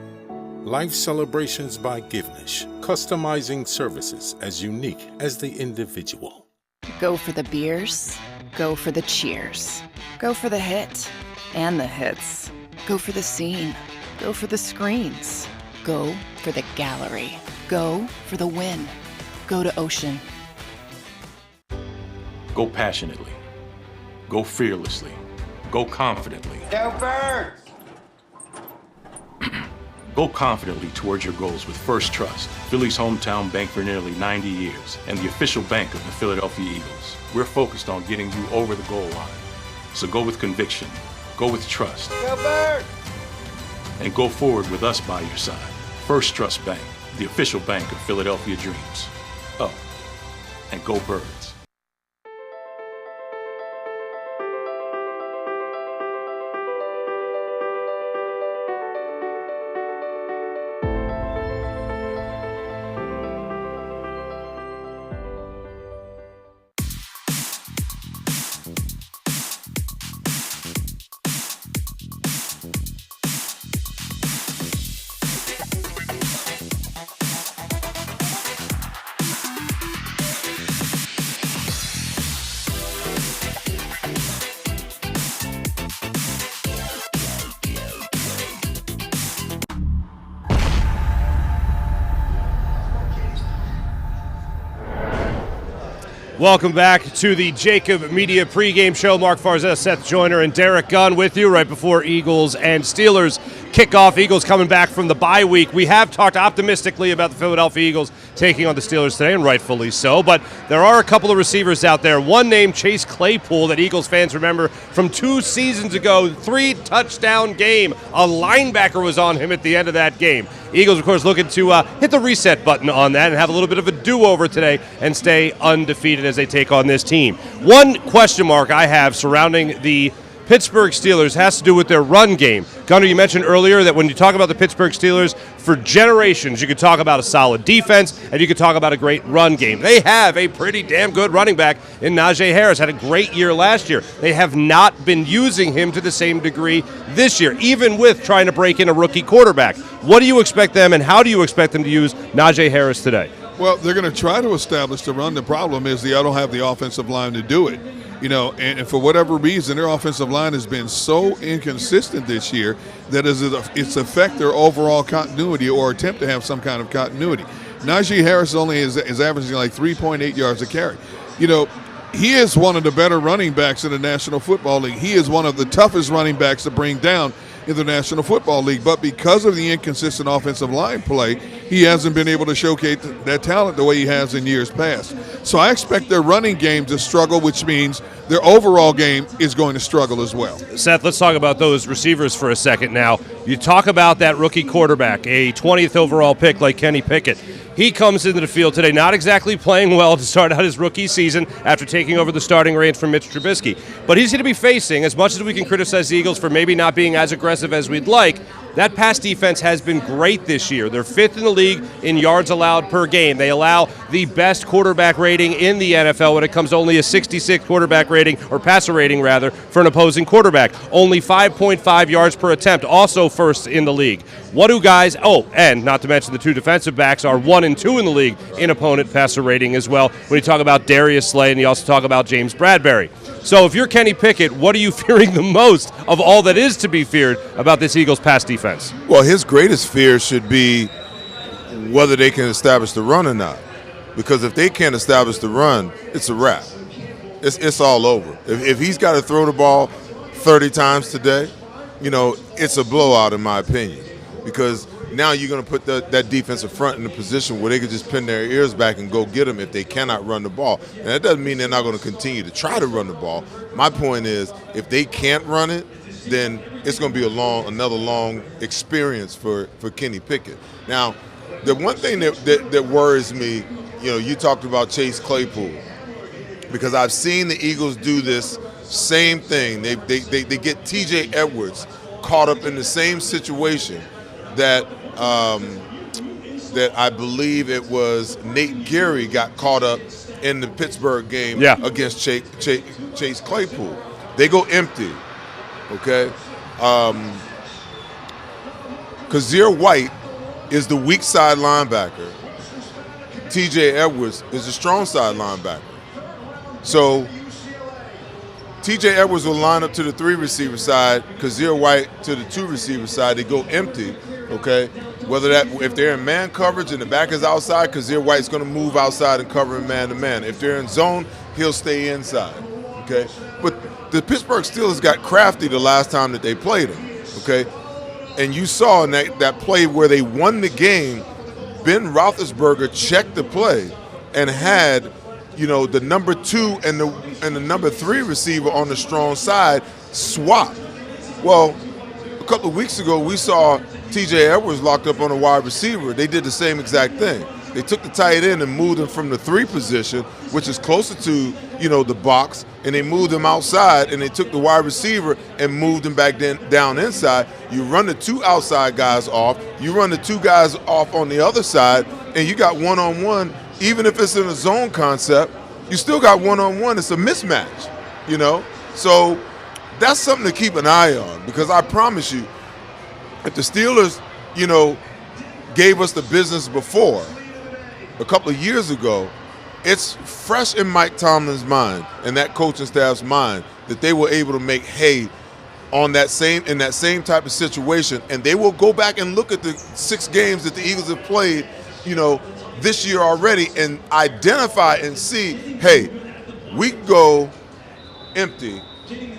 P: Life Celebrations by Givnish, customizing services as unique as the individual.
A: Go for the beers, go for the cheers, go for the hit and the hits, go for the scene, go for the screens, go for the gallery, go for the win, go to Ocean.
R: Go passionately, go fearlessly, go confidently.
H: Go Birds!
R: Go confidently towards your goals with First Trust, Philly's hometown bank for nearly 90 years, and the official bank of the Philadelphia Eagles. We're focused on getting you over the goal line. So go with conviction, go with trust,
H: Go Birds!
R: and go forward with us by your side. First Trust Bank, the official bank of Philadelphia dreams. Oh, and go Birds.
C: Welcome back to the JAKIB Media Pregame Show. Marc Farzetta, Seth Joyner, and Derek Gunn with you right before Eagles and Steelers kickoff. Eagles coming back from the bye week. We have talked optimistically about the Philadelphia Eagles taking on the Steelers today, and rightfully so. But there are a couple of receivers out there. One named Chase Claypool that Eagles fans remember from 2 seasons ago, 3-touchdown game. A linebacker was on him at the end of that game. Eagles, of course, looking to hit the reset button on that and have a little bit of a do-over today and stay undefeated as they take on this team. One question mark I have surrounding the Pittsburgh Steelers has to do with their run game. Gunnar, you mentioned earlier that when you talk about the Pittsburgh Steelers, for generations you could talk about a solid defense and you could talk about a great run game. They have a pretty damn good running back in Najee Harris. Had a great year last year. They have not been using him to the same degree this year, even with trying to break in a rookie quarterback. What do you expect them and how do you expect them to use Najee Harris today?
E: Well, they're going to try to establish the run. The problem is they don't have the offensive line to do it. You know, and for whatever reason, their offensive line has been so inconsistent this year that it's affect their overall continuity or attempt to have some kind of continuity. Najee Harris only is averaging like 3.8 yards a carry. You know, he is one of the better running backs in the National Football League. He is one of the toughest running backs to bring down in the National Football League. But because of the inconsistent offensive line play, he hasn't been able to showcase that talent the way he has in years past. So I expect their running game to struggle, which means their overall game is going to struggle as well.
C: Seth, let's talk about those receivers for a second now. You talk about that rookie quarterback, a 20th overall pick like Kenny Pickett. He comes into the field today not exactly playing well to start out his rookie season after taking over the starting reins from Mitch Trubisky. But he's going to be facing, as much as we can criticize the Eagles for maybe not being as aggressive as we'd like, that pass defense has been great this year. They're 5th in the league in yards allowed per game. They allow the best quarterback rating in the NFL when it comes to only a 66 quarterback rating, or passer rating rather, for an opposing quarterback. Only 5.5 yards per attempt, also first in the league. What do guys, and not to mention the 2 defensive backs are 1 and 2 in the league in opponent passer rating as well. When you talk about Darius Slay and you also talk about James Bradbury. So if you're Kenny Pickett, what are you fearing the most of all that is to be feared about this Eagles pass defense?
D: Well, his greatest fear should be whether they can establish the run or not. Because if they can't establish the run, it's a wrap. It's all over. If he's got to throw the ball 30 times today, you know, it's a blowout in my opinion. Because now you're going to put that defensive front in a position where they can just pin their ears back and go get them if they cannot run the ball. And that doesn't mean they're not going to continue to try to run the ball. My point is, if they can't run it, then it's going to be another long experience for Kenny Pickett. Now, the one thing that worries me, you know, you talked about Chase Claypool, because I've seen the Eagles do this same thing. They get T.J. Edwards caught up in the same situation that I believe it was Nate Geary got caught up in the Pittsburgh game against Chase Claypool. They go empty, okay? Kazir White is the weak side linebacker. TJ Edwards is a strong side linebacker. So TJ Edwards will line up to the 3 receiver side, Kazir White to the 2 receiver side. They go empty, okay? Whether that, if they're in man coverage and the back is outside, Kazir White's going to move outside and cover him man to man. If they're in zone, he'll stay inside, okay? But the Pittsburgh Steelers got crafty the last time that they played him, okay? And you saw in that play where they won the game, Ben Roethlisberger checked the play and had, the number 2 and the number 3 receiver on the strong side swap. Well, a couple of weeks ago, we saw TJ Edwards locked up on a wide receiver. They did the same exact thing. They took the tight end and moved him from the 3 position, which is closer to, the box, and they moved him outside, and they took the wide receiver and moved him back down inside. You run the 2 outside guys off. You run the 2 guys off on the other side, and you got one-on-one. Even if it's in a zone concept, you still got one-on-one. It's a mismatch, So that's something to keep an eye on, because I promise you, if the Steelers, gave us the business before, a couple of years ago, it's fresh in Mike Tomlin's mind and that coaching staff's mind that they were able to make hay in that same type of situation, and they will go back and look at the 6 games that the Eagles have played, this year already, and identify and see, hey, we go empty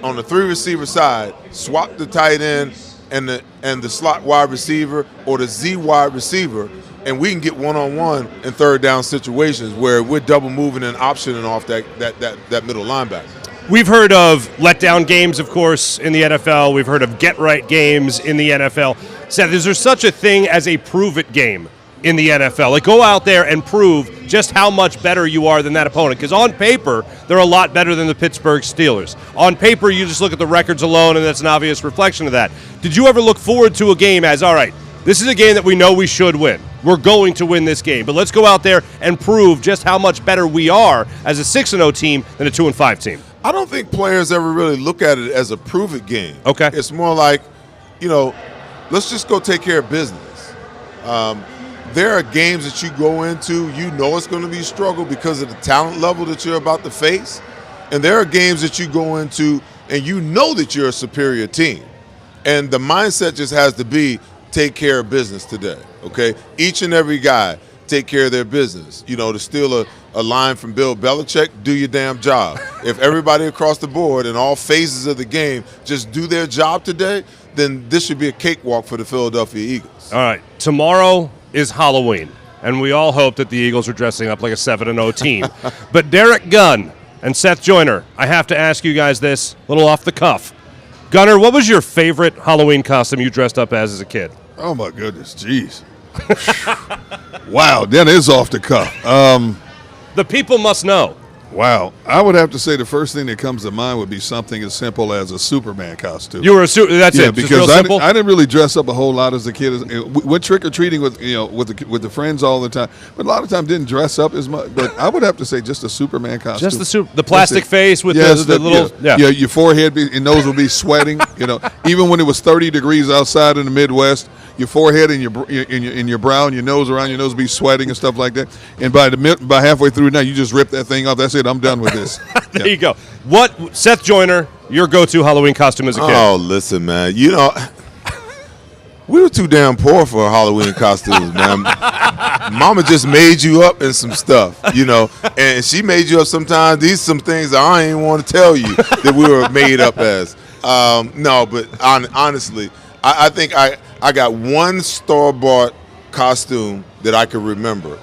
D: on the 3 receiver side, swap the tight end and the slot wide receiver or the Z wide receiver, and we can get one-on-one in third down situations where we're double moving and optioning off that middle linebacker.
C: We've heard of letdown games, of course, in the NFL. We've heard of get-right games in the NFL. Seth, is there such a thing as a prove-it game in the NFL? Like, go out there and prove just how much better you are than that opponent. Because on paper, they're a lot better than the Pittsburgh Steelers. On paper, you just look at the records alone, and that's an obvious reflection of that. Did you ever look forward to a game as, all right, this is a game that we know we should win. We're going to win this game. But let's go out there and prove just how much better we are as a 6-0 team than a 2-5 team.
D: I don't think players ever really look at it as a prove-it game.
C: Okay.
D: It's more like, let's just go take care of business. There are games that you go into, it's going to be a struggle because of the talent level that you're about to face. And there are games that you go into and you know that you're a superior team. And the mindset just has to be take care of business today, okay? Each and every guy take care of their business. To steal a line from Bill Belichick, do your damn job. If everybody across the board in all phases of the game just do their job today, then this should be a cakewalk for the Philadelphia Eagles.
C: All right, tomorrow is Halloween, and we all hope that the Eagles are dressing up like a 7-0 team. But Derek Gunn and Seth Joyner, I have to ask you guys this, a little off the cuff. Gunner, what was your favorite Halloween costume you dressed up as a kid?
E: Oh, my goodness, jeez. Wow, that is off the cuff.
C: The people must know.
E: Wow. I would have to say the first thing that comes to mind would be something as simple as a Superman costume.
C: You were that's it.
E: Because I didn't really dress up a whole lot as a kid. We went trick-or-treating with the friends all the time, but a lot of times didn't dress up as much. But I would have to say just a Superman costume.
C: Just the plastic face with the little
E: your forehead and nose will be sweating. Even when it was 30 degrees outside in the Midwest, your forehead and your brow and your nose around your nose be sweating and stuff like that. And by halfway through now, you just rip that thing off. That's it. I'm done with this.
C: There you go. What, Seth Joyner, your go-to Halloween costume as a kid?
D: Oh, listen, man. We were too damn poor for Halloween costumes, man. Mama just made you up in some stuff, and she made you up sometimes. These some things that I ain't want to tell you that we were made up as. No, but honestly, I think I got one store-bought costume that I could remember,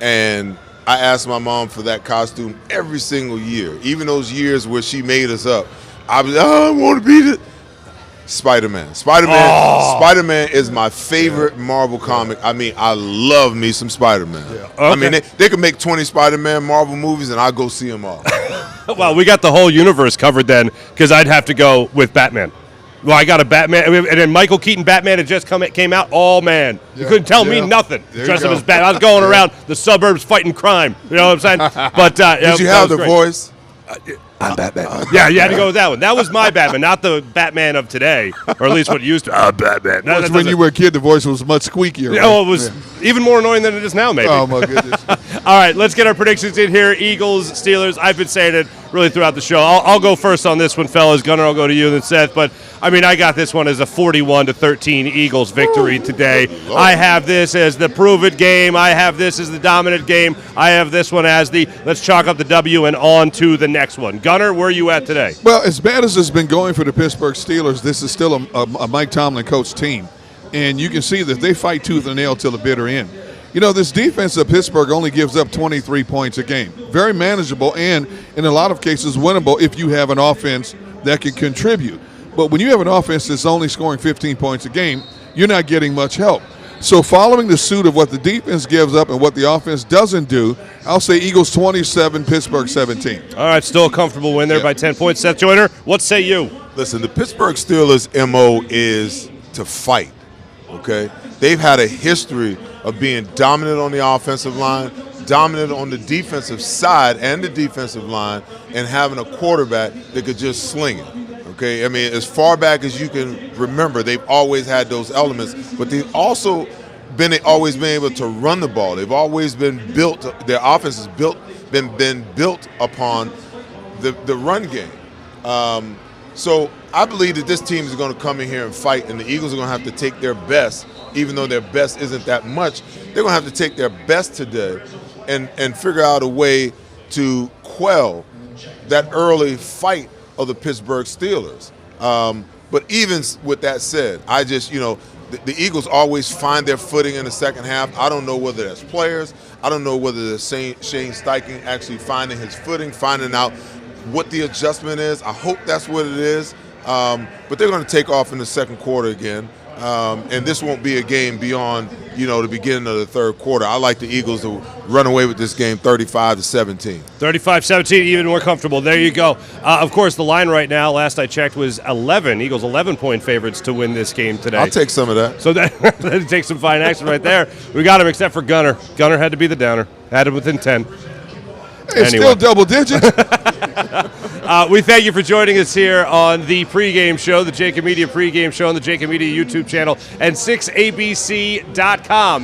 D: and I asked my mom for that costume every single year, even those years where she made us up. I want to be the Spider-Man. Spider-Man is my favorite Marvel comic. I mean, I love me some Spider-Man. Yeah. Okay. I mean, they could make 20 Spider-Man Marvel movies, and I'll go see them all.
C: Well, we got the whole universe covered then, because I'd have to go with Batman. Well, I got a Batman, and then Michael Keaton Batman had just came out. Oh, man. You couldn't tell me nothing. Dressed up as Batman. I was going around the suburbs fighting crime. You know what I'm saying? But
D: Did you have the voice?
S: I'm Batman.
C: Yeah, you had to go with that one. That was my Batman, not the Batman of today, or at least what used to. I'm Batman. No,
E: when you were a kid, the voice was much squeakier.
C: Yeah, well, it was even more annoying than it is now, maybe.
E: Oh, my goodness.
C: All right, let's get our predictions in here. Eagles, Steelers. I've been saying it really throughout the show. I'll go first on this one, fellas. Gunnar, I'll go to you, and then Seth. But, I mean, I got this one as a 41-13 Eagles victory today. I have this as the prove-it game. I have this as the dominant game. I have this one as the let's chalk up the W and on to the next one. Gunnar, where are you at today?
E: Well, as bad as it's been going for the Pittsburgh Steelers, this is still a Mike Tomlin coach team. And you can see that they fight tooth and nail till the bitter end. You know, this defense of Pittsburgh only gives up 23 points a game. Very manageable and, in a lot of cases, winnable if you have an offense that can contribute. But when you have an offense that's only scoring 15 points a game, you're not getting much help. So following the suit of what the defense gives up and what the offense doesn't do, I'll say Eagles 27, Pittsburgh 17.
C: All right, still a comfortable win there by 10 points. Seth Joyner, what say you?
D: Listen, the Pittsburgh Steelers' MO is to fight, okay? They've had a history of being dominant on the offensive line, dominant on the defensive side and the defensive line, and having a quarterback that could just sling it. Okay, I mean, as far back as you can remember, they've always had those elements, but they've also always been able to run the ball. They've always been built. Their offense has been built upon the run game. So I believe that this team is going to come in here and fight, and the Eagles are going to have to take their best, even though their best isn't that much. They're going to have to take their best today and figure out a way to quell that early fight of the Pittsburgh Steelers. But even with that said, I just, the Eagles always find their footing in the second half. I don't know whether that's players. I don't know whether that's Shane Steichen actually finding his footing, finding out what the adjustment is. I hope that's what it is. But they're going to take off in the second quarter again. And this won't be a game beyond, the beginning of the third quarter. I like the Eagles to run away with this game 35-17.
C: 35-17, even more comfortable. There you go. Of course, the line right now, last I checked, was 11. Eagles 11-point favorites to win this game today.
D: I'll take some of that.
C: So that takes some fine action right there. We got him except for Gunnar. Gunnar had to be the downer. Had him within 10.
E: It's still double digits.
C: We thank you for joining us here on the pregame show, the JAKIB Media pregame show on the JAKIB Media YouTube channel and 6abc.com.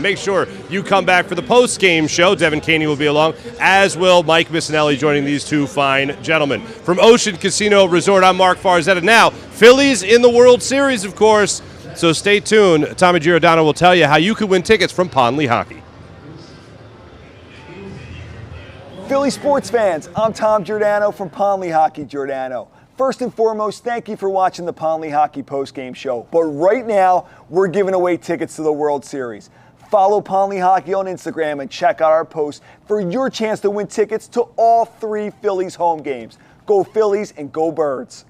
C: Make sure you come back for the postgame show. Devin Caney will be along, as will Mike Missinelli, joining these two fine gentlemen. From Ocean Casino Resort, I'm Marc Farzetta. Now, Phillies in the World Series, of course, so stay tuned. Tommy Giordano will tell you how you can win tickets from Pondley Hockey.
F: Philly sports fans, I'm Tom Giordano from Pondley Hockey Giordano. First and foremost, thank you for watching the Pondley Hockey postgame show. But right now, we're giving away tickets to the World Series. Follow Pondley Hockey on Instagram and check out our posts for your chance to win tickets to all 3 Phillies home games. Go Phillies and go Birds.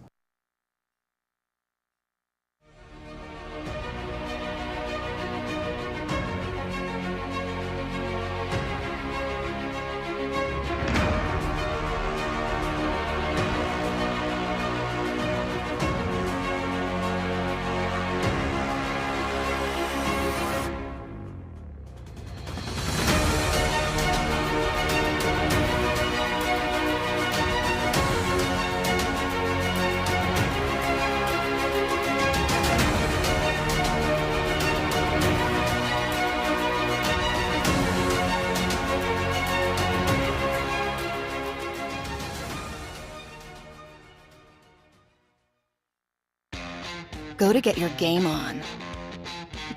A: Go to get your game on.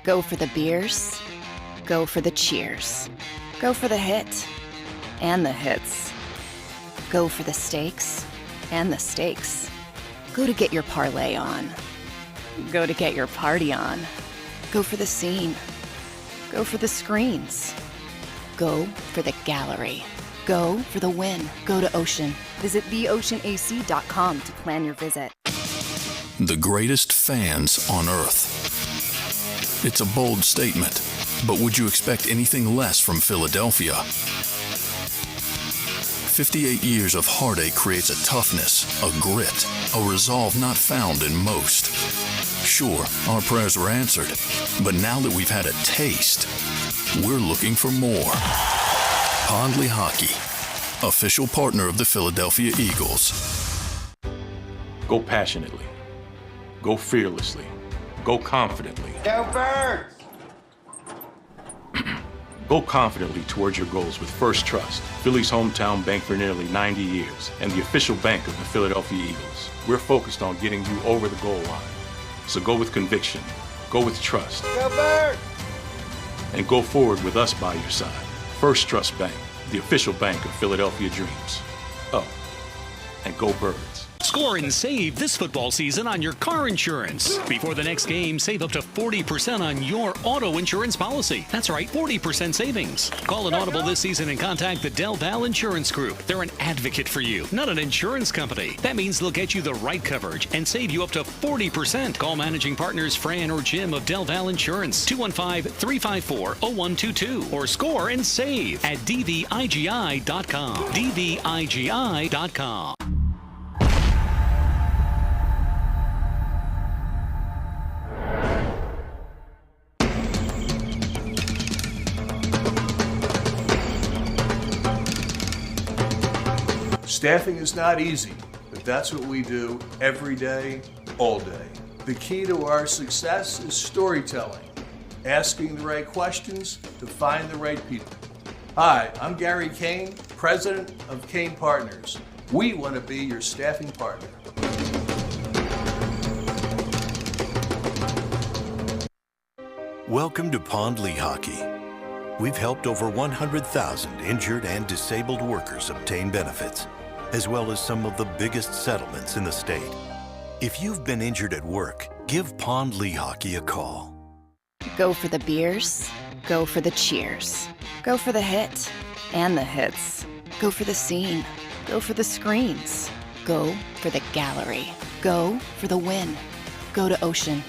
A: Go for the beers. Go for the cheers. Go for the hit and the hits. Go for the stakes and the stakes. Go to get your parlay on. Go to get your party on. Go for the scene. Go for the screens. Go for the gallery. Go for the win. Go to Ocean. Visit theoceanac.com to plan your visit.
B: The greatest fans on earth. It's a bold statement, but would you expect anything less from Philadelphia? 58 years of heartache creates a toughness, a grit, a resolve not found in most. Sure, our prayers were answered, but now that we've had a taste, we're looking for more. Pondley Hockey, official partner of the Philadelphia Eagles.
R: Go passionately. Go fearlessly. Go confidently.
H: Go Birds!
R: Go confidently towards your goals with First Trust, Philly's hometown bank for nearly 90 years, and the official bank of the Philadelphia Eagles. We're focused on getting you over the goal line. So go with conviction, go with trust,
H: Go Birds!
R: and go forward with us by your side. First Trust Bank, the official bank of Philadelphia dreams. Oh, and go Birds.
S: Score and save this football season on your car insurance. Before the next game, save up to 40% on your auto insurance policy. That's right, 40% savings. Call an audible this season and contact the Del Val Insurance Group. They're an advocate for you, not an insurance company. That means they'll get you the right coverage and save you up to 40%. Call managing partners Fran or Jim of Del Val Insurance, 215-354-0122, or score and save at dvigi.com. dvigi.com.
T: Staffing is not easy, but that's what we do every day, all day. The key to our success is storytelling, asking the right questions to find the right people. Hi, I'm Gary Kane, president of Kane Partners. We want to be your staffing partner.
J: Welcome to Pond Lehocky. We've helped over 100,000 injured and disabled workers obtain benefits, as well as some of the biggest settlements in the state. If you've been injured at work, give Pond Lehocky a call.
A: Go for the beers, go for the cheers, go for the hit and the hits, go for the scene, go for the screens, go for the gallery, go for the win, go to Ocean.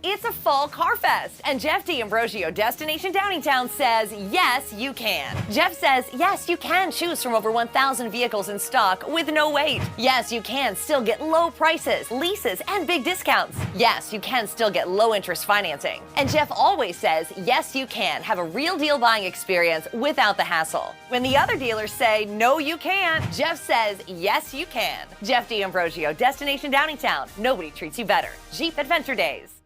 L: It's a fall car fest, and Jeff D'Ambrosio, Destination Downingtown, says, yes, you can. Jeff says, yes, you can choose from over 1,000 vehicles in stock with no wait. Yes, you can still get low prices, leases, and big discounts. Yes, you can still get low interest financing. And Jeff always says, yes, you can have a real deal buying experience without the hassle. When the other dealers say, no, you can't, Jeff says, yes, you can. Jeff D'Ambrosio, Destination Downingtown. Nobody treats you better. Jeep Adventure Days.